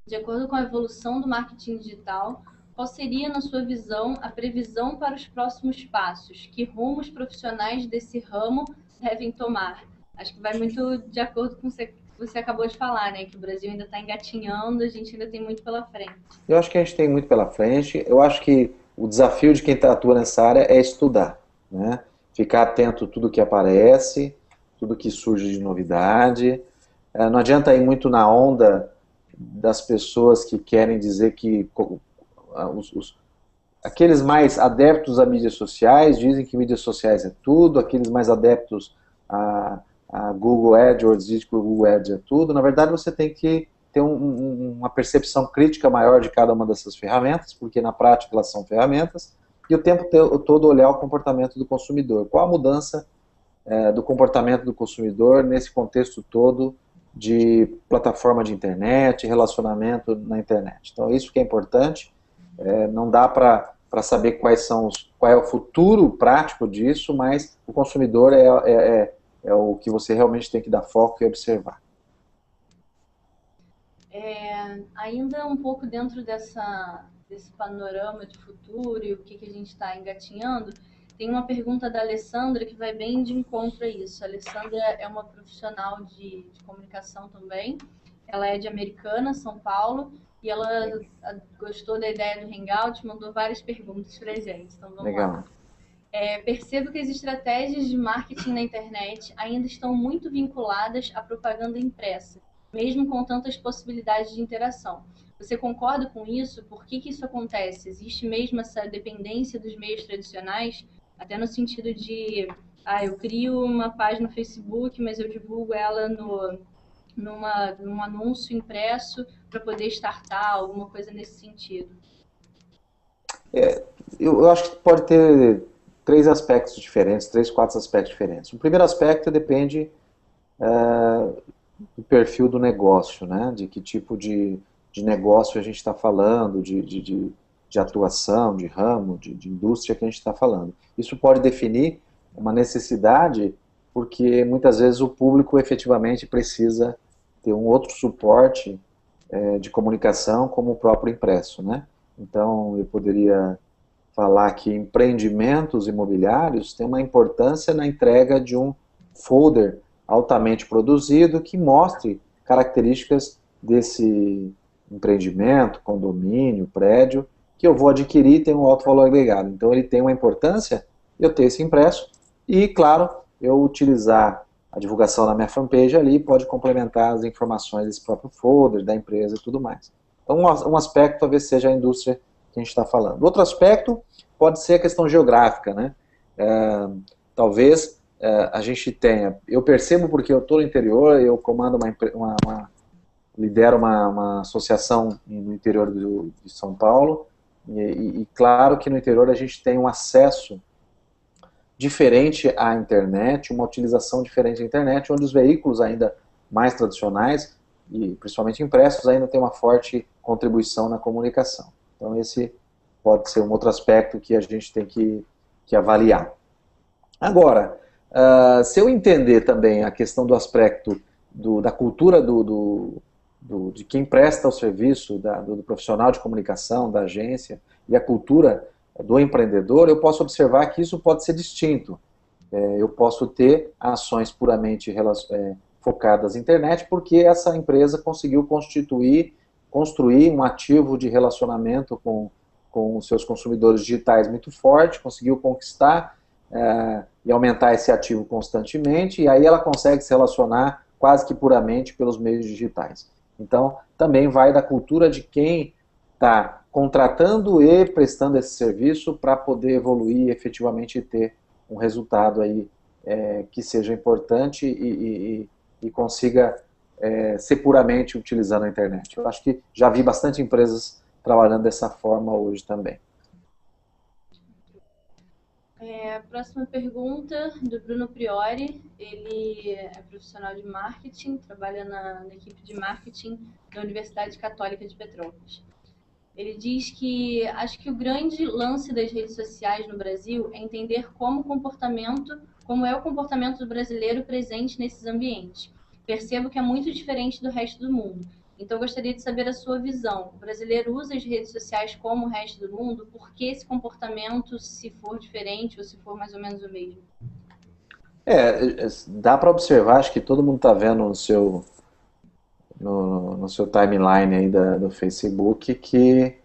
S1: De acordo com a evolução do marketing digital, qual seria, na sua visão, a previsão para os próximos passos? Que rumos profissionais desse ramo devem tomar? Acho que vai muito de acordo com o que você acabou de falar, né? Que o Brasil ainda está engatinhando, a gente ainda tem muito pela frente.
S6: Eu acho que a gente tem muito pela frente. Eu acho que o desafio de quem atua nessa área é estudar, né? Ficar atento a tudo que aparece, tudo que surge de novidade. Não adianta ir muito na onda das pessoas que querem dizer que aqueles mais adeptos a mídias sociais dizem que mídias sociais é tudo, aqueles mais adeptos a Google AdWords dizem que o Google Ads é tudo. Na verdade, você tem que ter uma percepção crítica maior de cada uma dessas ferramentas, porque na prática elas são ferramentas, e o tempo todo olhar o comportamento do consumidor. Qual a mudança do comportamento do consumidor nesse contexto todo de plataforma de internet, relacionamento na internet. Então, isso que é importante. Não dá para saber qual é o futuro prático disso, mas o consumidor é o que você realmente tem que dar foco e observar.
S1: Ainda um pouco dentro desse panorama de futuro e o que a gente está engatinhando, tem uma pergunta da Alessandra que vai bem de encontro a isso. A Alessandra é uma profissional de comunicação também. Ela é de Americana, São Paulo, e ela gostou da ideia do Hangout, mandou várias perguntas para a gente. Então vamos lá. Percebo que as estratégias de marketing na internet ainda estão muito vinculadas à propaganda impressa, mesmo com tantas possibilidades de interação. Você concorda com isso? Por que isso acontece? Existe mesmo essa dependência dos meios tradicionais? Até no sentido de, eu crio uma página no Facebook, mas eu divulgo ela num anúncio impresso para poder startar, alguma coisa nesse sentido.
S6: Eu acho que pode ter três aspectos diferentes, 4 aspectos diferentes. O primeiro aspecto depende do perfil do negócio, né? De que tipo de negócio a gente está falando, de atuação, de ramo, de indústria que a gente está falando. Isso pode definir uma necessidade, porque muitas vezes o público efetivamente precisa ter um outro suporte de comunicação como o próprio impresso, né? Então, eu poderia falar que empreendimentos imobiliários têm uma importância na entrega de um folder altamente produzido que mostre características desse empreendimento, condomínio, prédio, que eu vou adquirir e tem um alto valor agregado. Então ele tem uma importância eu ter esse impresso e, claro, eu utilizar a divulgação na minha fanpage ali pode complementar as informações desse próprio folder, da empresa e tudo mais. Então um aspecto talvez seja a indústria que a gente está falando. Outro aspecto pode ser a questão geográfica, né? talvez a gente tenha, eu percebo porque eu estou no interior, eu comando lidero uma associação no interior de São Paulo, e claro que no interior a gente tem um acesso diferente à internet, uma utilização diferente da internet, onde os veículos ainda mais tradicionais, e principalmente impressos, ainda tem uma forte contribuição na comunicação. Então esse pode ser um outro aspecto que a gente tem que avaliar. Agora, se eu entender também a questão do aspecto da cultura de quem presta o serviço, do profissional de comunicação, da agência, e a cultura do empreendedor, eu posso observar que isso pode ser distinto. Eu posso ter ações puramente focadas na internet, porque essa empresa conseguiu construir um ativo de relacionamento com os seus consumidores digitais muito forte, conseguiu conquistar e aumentar esse ativo constantemente, e aí ela consegue se relacionar quase que puramente pelos meios digitais. Então, também vai da cultura de quem está contratando e prestando esse serviço para poder evoluir efetivamente e ter um resultado aí que seja importante e consiga ser puramente utilizando a internet. Eu acho que já vi bastante empresas trabalhando dessa forma hoje também.
S1: Próxima pergunta, do Bruno Priori. Ele é profissional de marketing, trabalha na equipe de marketing da Universidade Católica de Petrópolis. Ele diz que acho que o grande lance das redes sociais no Brasil é entender como é o comportamento do brasileiro presente nesses ambientes. Percebo que é muito diferente do resto do mundo. Então, gostaria de saber a sua visão. O brasileiro usa as redes sociais como o resto do mundo? Por que esse comportamento, se for diferente ou se for mais ou menos o mesmo?
S6: Dá para observar, acho que todo mundo está vendo no seu timeline aí do Facebook, que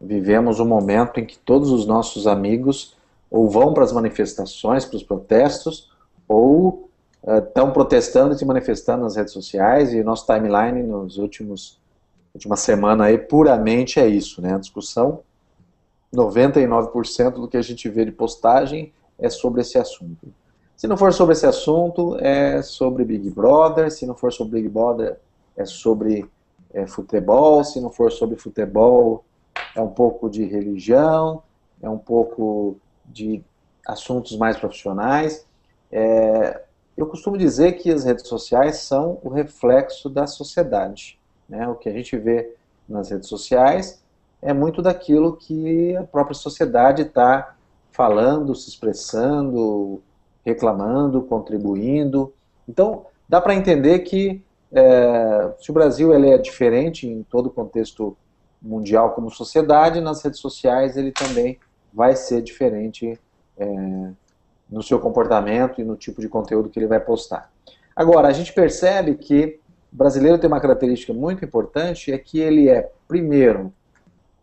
S6: vivemos um momento em que todos os nossos amigos ou vão para as manifestações, para os protestos, ou estão protestando e se manifestando nas redes sociais, e nosso timeline nos última semana aí puramente é isso, né? A discussão, 99% do que a gente vê de postagem é sobre esse assunto. Se não for sobre esse assunto, é sobre Big Brother. Se não for sobre Big Brother, é sobre futebol. Se não for sobre futebol, é um pouco de religião, é um pouco de assuntos mais profissionais. Eu costumo dizer que as redes sociais são o reflexo da sociedade, né? O que a gente vê nas redes sociais é muito daquilo que a própria sociedade está falando, se expressando, reclamando, contribuindo. Então, dá para entender que se o Brasil ele é diferente em todo o contexto mundial como sociedade, nas redes sociais ele também vai ser diferente no seu comportamento e no tipo de conteúdo que ele vai postar. Agora, a gente percebe que o brasileiro tem uma característica muito importante, é que primeiro,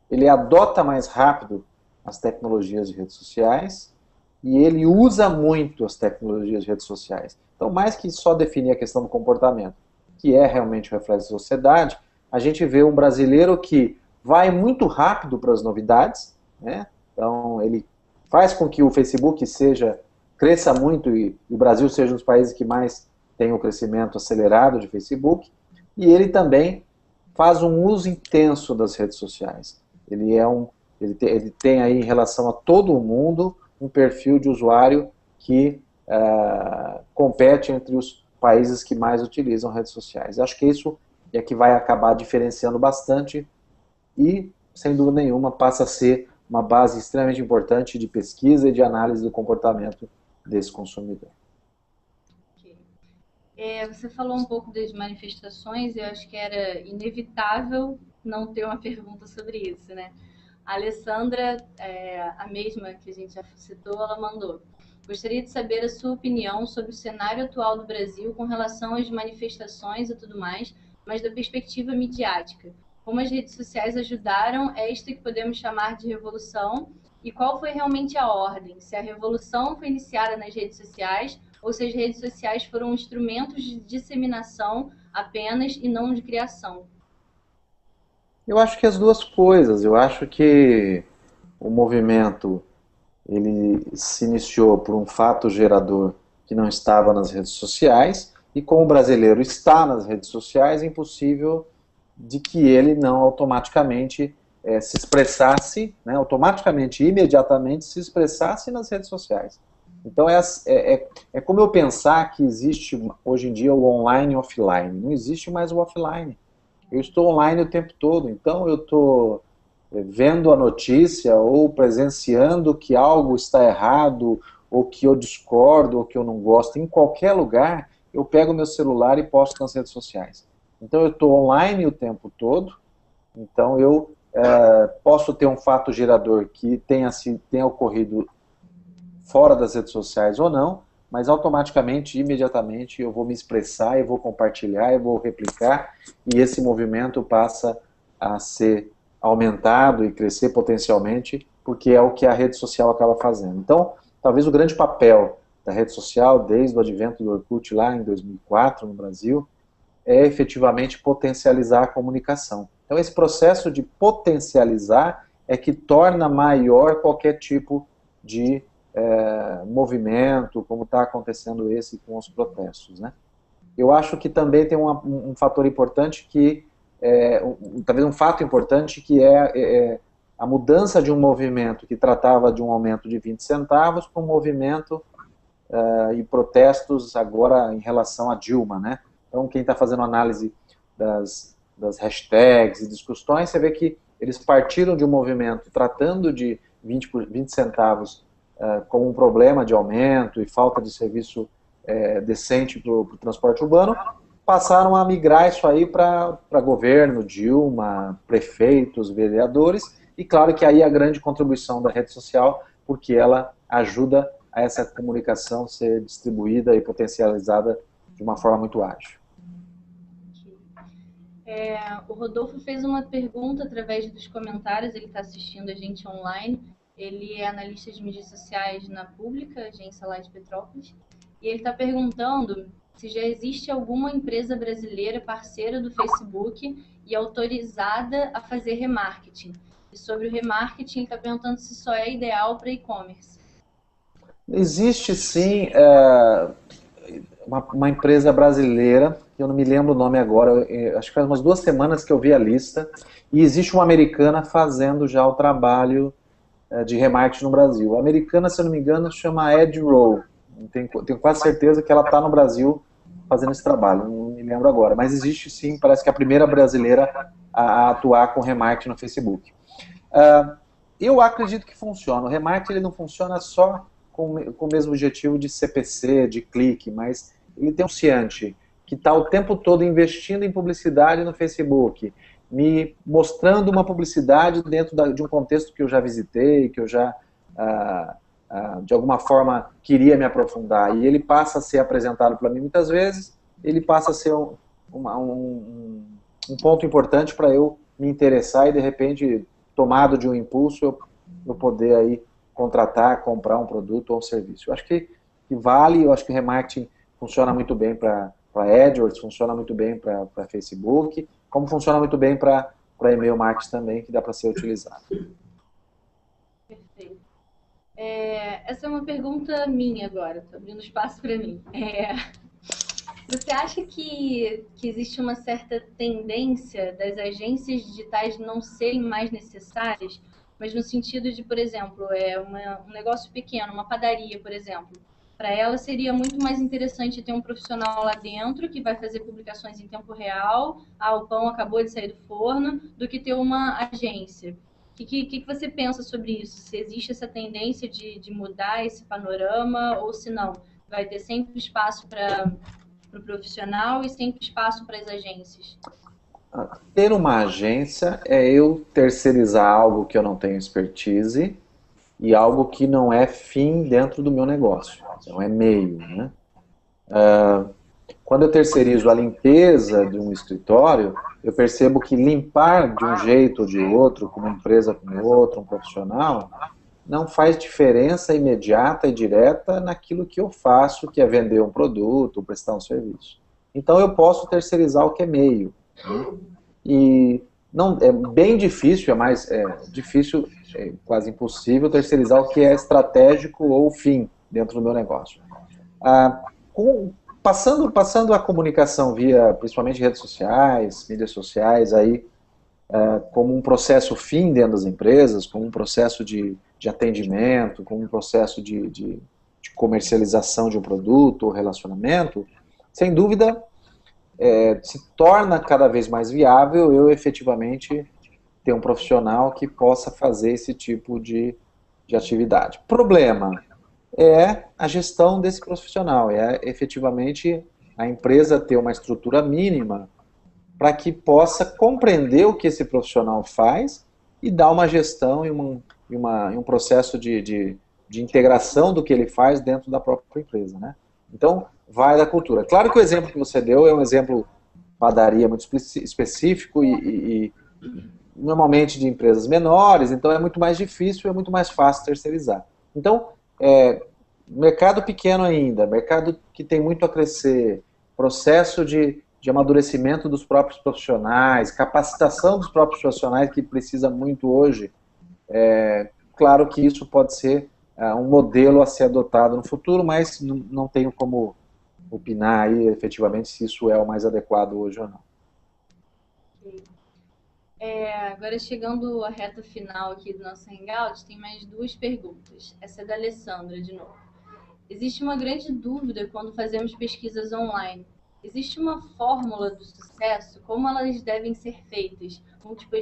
S6: ele adota mais rápido as tecnologias de redes sociais e ele usa muito as tecnologias de redes sociais. Então, mais que só definir a questão do comportamento, que é realmente o reflexo da sociedade, a gente vê um brasileiro que vai muito rápido para as novidades, né? Então, ele faz com que o Facebook cresça muito e o Brasil seja um dos países que mais tem o crescimento acelerado de Facebook, e ele também faz um uso intenso das redes sociais. Ele tem aí, em relação a todo o mundo, um perfil de usuário que compete entre os países que mais utilizam redes sociais. Acho que isso é que vai acabar diferenciando bastante e, sem dúvida nenhuma, passa a ser uma base extremamente importante de pesquisa e de análise do comportamento desse consumidor.
S1: Okay. Você falou um pouco das manifestações, eu acho que era inevitável não ter uma pergunta sobre isso, né? A Alessandra, a mesma que a gente já citou, ela mandou: gostaria de saber a sua opinião sobre o cenário atual do Brasil com relação às manifestações e tudo mais, mas da perspectiva midiática. Como as redes sociais ajudaram esta que podemos chamar de revolução, e qual foi realmente a ordem? Se a revolução foi iniciada nas redes sociais, ou se as redes sociais foram instrumentos de disseminação apenas e não de criação?
S6: Eu acho que as duas coisas. Eu acho que o movimento ele se iniciou por um fato gerador que não estava nas redes sociais, e como o brasileiro está nas redes sociais, é impossível de que ele não automaticamente se expressasse, né, automaticamente, imediatamente se expressasse nas redes sociais. Então é como eu pensar que existe hoje em dia o online e o offline. Não existe mais o offline. Eu estou online o tempo todo, então eu estou vendo a notícia ou presenciando que algo está errado, ou que eu discordo, ou que eu não gosto, em qualquer lugar, eu pego meu celular e posto nas redes sociais. Então eu estou online o tempo todo, então eu posso ter um fato gerador que tenha ocorrido fora das redes sociais ou não, mas automaticamente, imediatamente, eu vou me expressar, eu vou compartilhar, eu vou replicar, e esse movimento passa a ser aumentado e crescer potencialmente, porque é o que a rede social acaba fazendo. Então, talvez o grande papel da rede social, desde o advento do Orkut lá em 2004 no Brasil, é efetivamente potencializar a comunicação. Então esse processo de potencializar é que torna maior qualquer tipo de movimento, como está acontecendo esse com os protestos, né? Eu acho que também tem um fator importante que, talvez um fato importante, que é a mudança de um movimento que tratava de um aumento de 20 centavos para um movimento e protestos agora em relação a Dilma, né? Então, quem está fazendo análise das hashtags e discussões, você vê que eles partiram de um movimento tratando de 20 centavos como um problema de aumento e falta de serviço decente para o transporte urbano, passaram a migrar isso aí para governo, Dilma, prefeitos, vereadores, e claro que aí a grande contribuição da rede social, porque ela ajuda a essa comunicação ser distribuída e potencializada de uma forma muito ágil.
S1: O Rodolfo fez uma pergunta através dos comentários, ele está assistindo a gente online, ele é analista de mídias sociais na Pública, agência lá de Petrópolis, e ele está perguntando se já existe alguma empresa brasileira parceira do Facebook e autorizada a fazer remarketing. E sobre o remarketing, ele está perguntando se só é ideal para e-commerce.
S6: Existe sim uma empresa brasileira, eu não me lembro o nome agora, acho que faz umas 2 semanas que eu vi a lista, e existe uma americana fazendo já o trabalho de remarketing no Brasil. A americana, se eu não me engano, chama EdRow. Tenho quase certeza que ela está no Brasil fazendo esse trabalho, não me lembro agora, mas existe sim, parece que é a primeira brasileira a atuar com remarketing no Facebook. Eu acredito que funciona. O remarketing ele não funciona só com o mesmo objetivo de CPC, de clique, mas ele tem um anunciante que está o tempo todo investindo em publicidade no Facebook, me mostrando uma publicidade dentro de um contexto que eu já visitei, que eu já, de alguma forma, queria me aprofundar, e ele passa a ser apresentado para mim muitas vezes, ele passa a ser um ponto importante para eu me interessar e, de repente, tomado de um impulso, eu poder aí contratar, comprar um produto ou um serviço. Eu acho que vale, eu acho que o remarketing funciona muito bem para AdWords, funciona muito bem para Facebook, como funciona muito bem para e-mail marketing também, que dá para ser utilizado.
S1: Perfeito. Essa é uma pergunta minha agora, estou abrindo espaço para mim. Você acha que existe uma certa tendência das agências digitais não serem mais necessárias, mas no sentido de, por exemplo, um negócio pequeno, uma padaria, por exemplo, para ela seria muito mais interessante ter um profissional lá dentro que vai fazer publicações em tempo real, o pão acabou de sair do forno, do que ter uma agência. O que você pensa sobre isso? Se existe essa tendência de mudar esse panorama ou se não? Vai ter sempre espaço para o profissional e sempre espaço para as agências?
S6: Ter uma agência é eu terceirizar algo que eu não tenho expertise e algo que não é fim dentro do meu negócio. Então é meio, né? Quando eu terceirizo a limpeza de um escritório, eu percebo que limpar de um jeito ou de outro, com uma empresa como outra, um profissional, não faz diferença imediata e direta naquilo que eu faço, que é vender um produto ou prestar um serviço. Então eu posso terceirizar o que é meio. E não, é bem difícil, difícil quase impossível terceirizar o que é estratégico ou fim dentro do meu negócio. Passando a comunicação via, principalmente redes sociais, mídias sociais, aí, como um processo fim dentro das empresas, como um processo de atendimento, como um processo de comercialização de um produto ou relacionamento, sem dúvida, se torna cada vez mais viável eu efetivamente ter um profissional que possa fazer esse tipo de atividade. Problema é a gestão desse profissional, é efetivamente a empresa ter uma estrutura mínima para que possa compreender o que esse profissional faz e dar uma gestão e um processo de integração do que ele faz dentro da própria empresa, né? Então, vai da cultura. Claro que o exemplo que você deu é um exemplo padaria muito específico e normalmente de empresas menores, então é muito mais difícil, é muito mais fácil terceirizar. Então, mercado pequeno ainda, mercado que tem muito a crescer, processo de amadurecimento dos próprios profissionais, capacitação dos próprios profissionais que precisa muito hoje, claro que isso pode ser um modelo a ser adotado no futuro, mas não tenho como opinar aí efetivamente se isso é o mais adequado hoje ou não.
S1: Agora chegando à reta final aqui do nosso Hangout, tem mais duas perguntas. Essa é da Alessandra, de novo. Existe uma grande dúvida quando fazemos pesquisas online. Existe uma fórmula do sucesso? Como elas devem ser feitas? Múltipla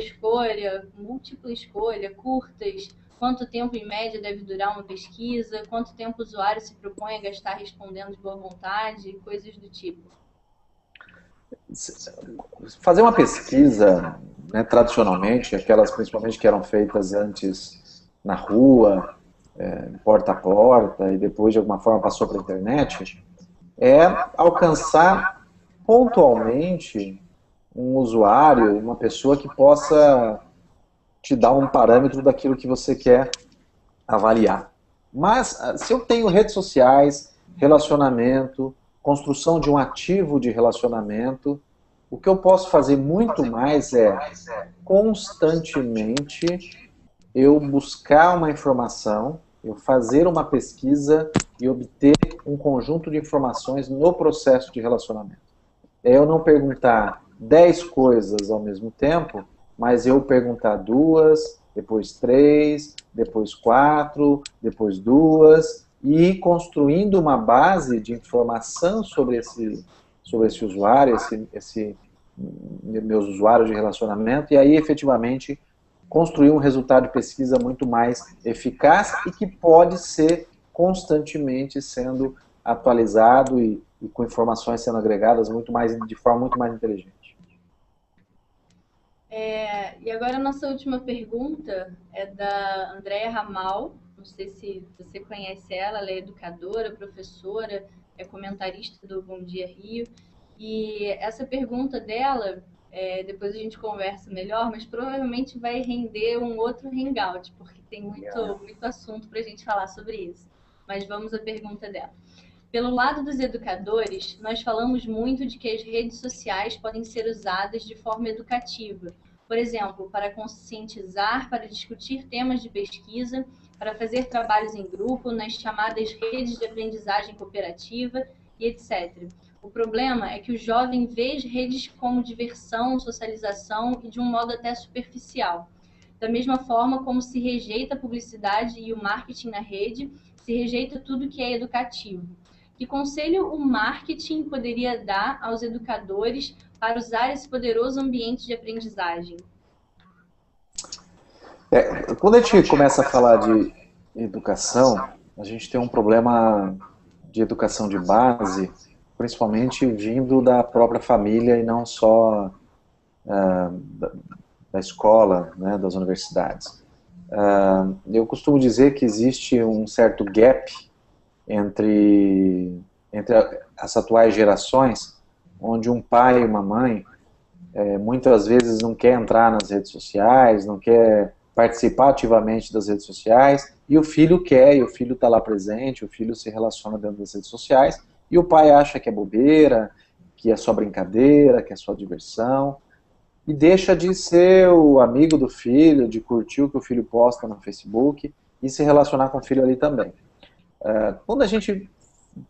S1: escolha, curtas? Quanto tempo em média deve durar uma pesquisa? Quanto tempo o usuário se propõe a gastar respondendo de boa vontade? Coisas do tipo.
S6: Fazer uma pesquisa, né, tradicionalmente, aquelas principalmente que eram feitas antes na rua, porta a porta, e depois de alguma forma passou para a internet, é alcançar pontualmente um usuário, uma pessoa que possa te dar um parâmetro daquilo que você quer avaliar. Mas se eu tenho redes sociais, relacionamento, construção de um ativo de relacionamento, o que eu posso fazer muito mais é constantemente eu buscar uma informação, eu fazer uma pesquisa e obter um conjunto de informações no processo de relacionamento. É eu não perguntar 10 coisas ao mesmo tempo, mas eu perguntar 2, depois 3, depois 4, depois 2, e ir construindo uma base de informação sobre esse usuário, esse meus usuários de relacionamento, e aí efetivamente construir um resultado de pesquisa muito mais eficaz e que pode ser constantemente sendo atualizado e com informações sendo agregadas de forma muito mais inteligente.
S1: E agora a nossa última pergunta é da Andréa Ramal. Não sei se você conhece ela é educadora, professora, é comentarista do Bom Dia Rio. E essa pergunta dela, depois a gente conversa melhor, mas provavelmente vai render um outro hangout, porque tem muito assunto para a gente falar sobre isso. Mas vamos à pergunta dela. Pelo lado dos educadores, nós falamos muito de que as redes sociais podem ser usadas de forma educativa. Por exemplo, para conscientizar, para discutir temas de pesquisa, para fazer trabalhos em grupo, nas chamadas redes de aprendizagem cooperativa e etc. O problema é que o jovem vê as redes como diversão, socialização e de um modo até superficial. Da mesma forma como se rejeita a publicidade e o marketing na rede, se rejeita tudo que é educativo. Que conselho o marketing poderia dar aos educadores para usar esse poderoso ambiente de aprendizagem?
S6: Quando a gente começa a falar de educação, a gente tem um problema de educação de base, principalmente vindo da própria família e não só da escola, né, das universidades. Eu costumo dizer que existe um certo gap entre as atuais gerações, onde um pai e uma mãe muitas vezes não quer entrar nas redes sociais, não quer participar ativamente das redes sociais, e o filho quer, e o filho está lá presente, o filho se relaciona dentro das redes sociais, e o pai acha que é bobeira, que é só brincadeira, que é só diversão. e deixa de ser o amigo do filho, de curtir o que o filho posta no Facebook e se relacionar com o filho ali também. Quando a gente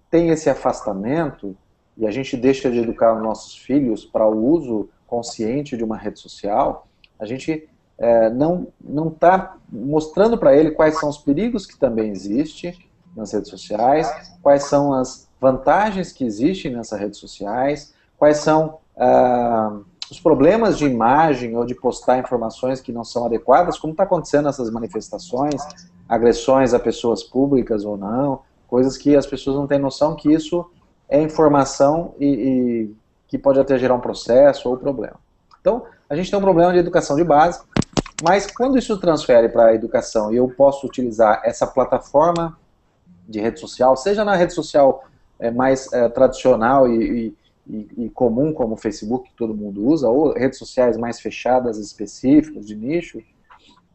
S6: tem esse afastamento e a gente deixa de educar os nossos filhos para o uso consciente de uma rede social, a gente não está mostrando para ele quais são os perigos que também existem nas redes sociais, quais são as vantagens que existem nessas redes sociais, quais são os problemas de imagem ou de postar informações que não são adequadas, como está acontecendo nessas manifestações, agressões a pessoas públicas ou não, coisas que as pessoas não têm noção que isso é informação e que pode até gerar um processo ou problema. Então, a gente tem um problema de educação de base, mas quando isso transfere para a educação e eu posso utilizar essa plataforma de rede social, seja na rede social mais tradicional e comum, como o Facebook, que todo mundo usa, ou redes sociais mais fechadas, específicas, de nicho,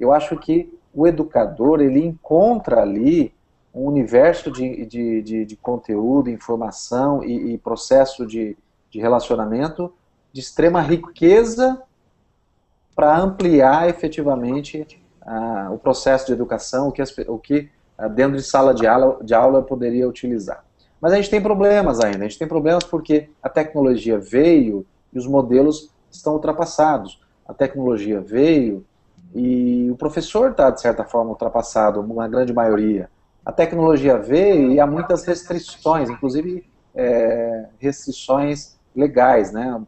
S6: eu acho que o educador, ele encontra ali um universo de conteúdo, informação e processo de relacionamento de extrema riqueza para ampliar efetivamente o processo de educação, o que dentro de sala de aula eu poderia utilizar. Mas a gente tem problemas ainda, a gente tem problemas porque a tecnologia veio e os modelos estão ultrapassados. A tecnologia veio e o professor está, de certa forma, ultrapassado, uma grande maioria. A tecnologia veio e há muitas restrições, inclusive restrições legais, né?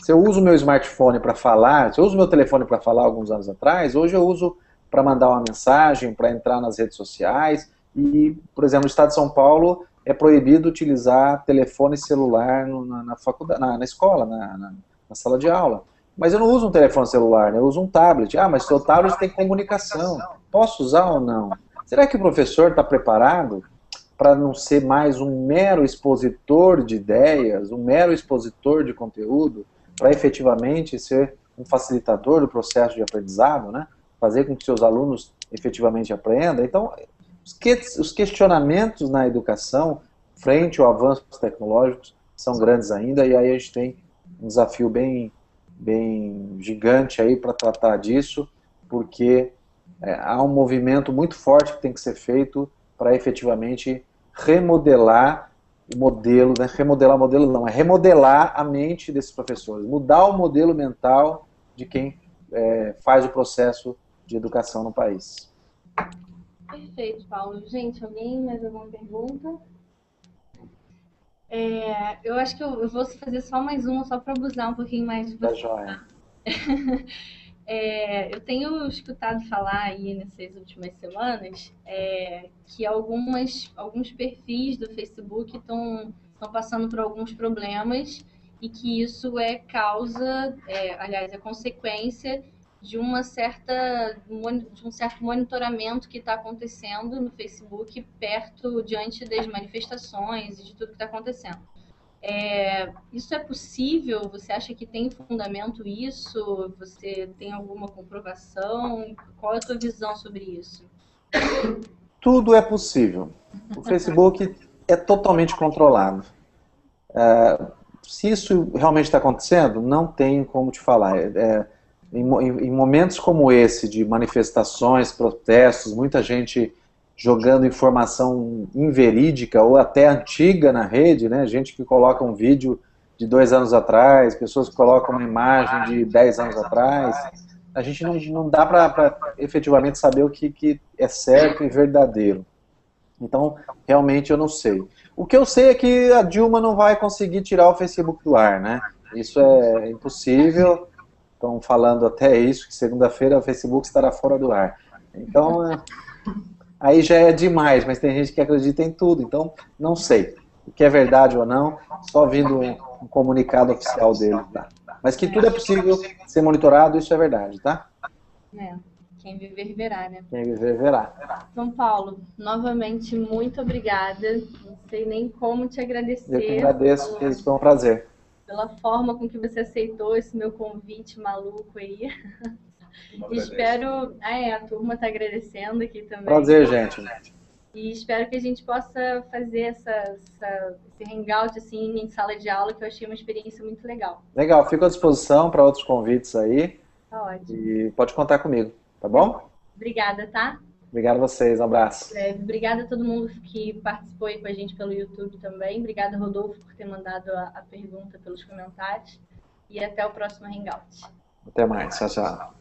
S6: Se eu uso o meu smartphone para falar, se eu uso o meu telefone para falar alguns anos atrás, hoje eu uso para mandar uma mensagem, para entrar nas redes sociais. E, por exemplo, no estado de São Paulo é proibido utilizar telefone celular na faculdade, na escola, na sala de aula. Mas eu não uso um telefone celular, né? Eu uso um tablet. Ah, mas seu tablet tem comunicação. Posso usar ou não? Será que o professor está preparado para não ser mais um mero expositor de ideias, um mero expositor de conteúdo, para efetivamente ser um facilitador do processo de aprendizado, né? Fazer com que seus alunos efetivamente aprendam? Então, os questionamentos na educação, frente ao avanço tecnológico, são grandes ainda, e aí a gente tem um desafio bem gigante aí para tratar disso, porque há um movimento muito forte que tem que ser feito para efetivamente remodelar o modelo, né? Remodelar o modelo não, é remodelar a mente desses professores, mudar o modelo mental de quem faz o processo de educação no país.
S1: Perfeito, Paulo. Gente, alguém mais alguma pergunta? Eu acho que eu vou fazer só mais uma, só para abusar um pouquinho mais de
S6: Tá
S1: você.
S6: joia.
S1: Eu tenho escutado falar aí nessas últimas semanas que alguns perfis do Facebook estão passando por alguns problemas e que isso é consequência de um certo monitoramento que está acontecendo no Facebook diante das manifestações e de tudo que está acontecendo. Isso é possível? Você acha que tem fundamento isso? Você tem alguma comprovação? Qual é a tua visão sobre isso?
S6: Tudo é possível. O Facebook é totalmente controlado. Se isso realmente está acontecendo, não tem como te falar. Em momentos como esse, de manifestações, protestos, muita gente jogando informação inverídica ou até antiga na rede, né? Gente que coloca um vídeo de 2 anos atrás, pessoas que colocam uma imagem de 10 anos atrás. A gente não dá para efetivamente saber o que é certo e verdadeiro. Então, realmente eu não sei. O que eu sei é que a Dilma não vai conseguir tirar o Facebook do ar, né? Isso é impossível. Estão falando até isso, que segunda-feira o Facebook estará fora do ar. Então, aí já é demais, mas tem gente que acredita em tudo, então não sei o que é verdade ou não, só vindo um comunicado oficial dele, tá? Mas que tudo é possível ser monitorado, isso é verdade, tá?
S1: Quem viver verá, né?
S6: Quem viver verá.
S1: Então, Paulo, novamente, muito obrigada. Não sei nem como te agradecer.
S6: Eu que agradeço, isso foi um prazer.
S1: Pela forma com que você aceitou esse meu convite maluco aí. Espero... a turma está agradecendo aqui também.
S6: Prazer, gente.
S1: E espero que a gente possa fazer esse hangout assim, em sala de aula, que eu achei uma experiência muito legal.
S6: Legal, fico à disposição para outros convites aí.
S1: Tá ótimo.
S6: E pode contar comigo, tá bom?
S1: Obrigada, tá?
S6: Obrigado a vocês, um abraço.
S1: Obrigada a todo mundo que participou aí com a gente pelo YouTube também. Obrigada, Rodolfo, por ter mandado a pergunta pelos comentários. E até o próximo hangout.
S6: Até mais, tchau, tchau.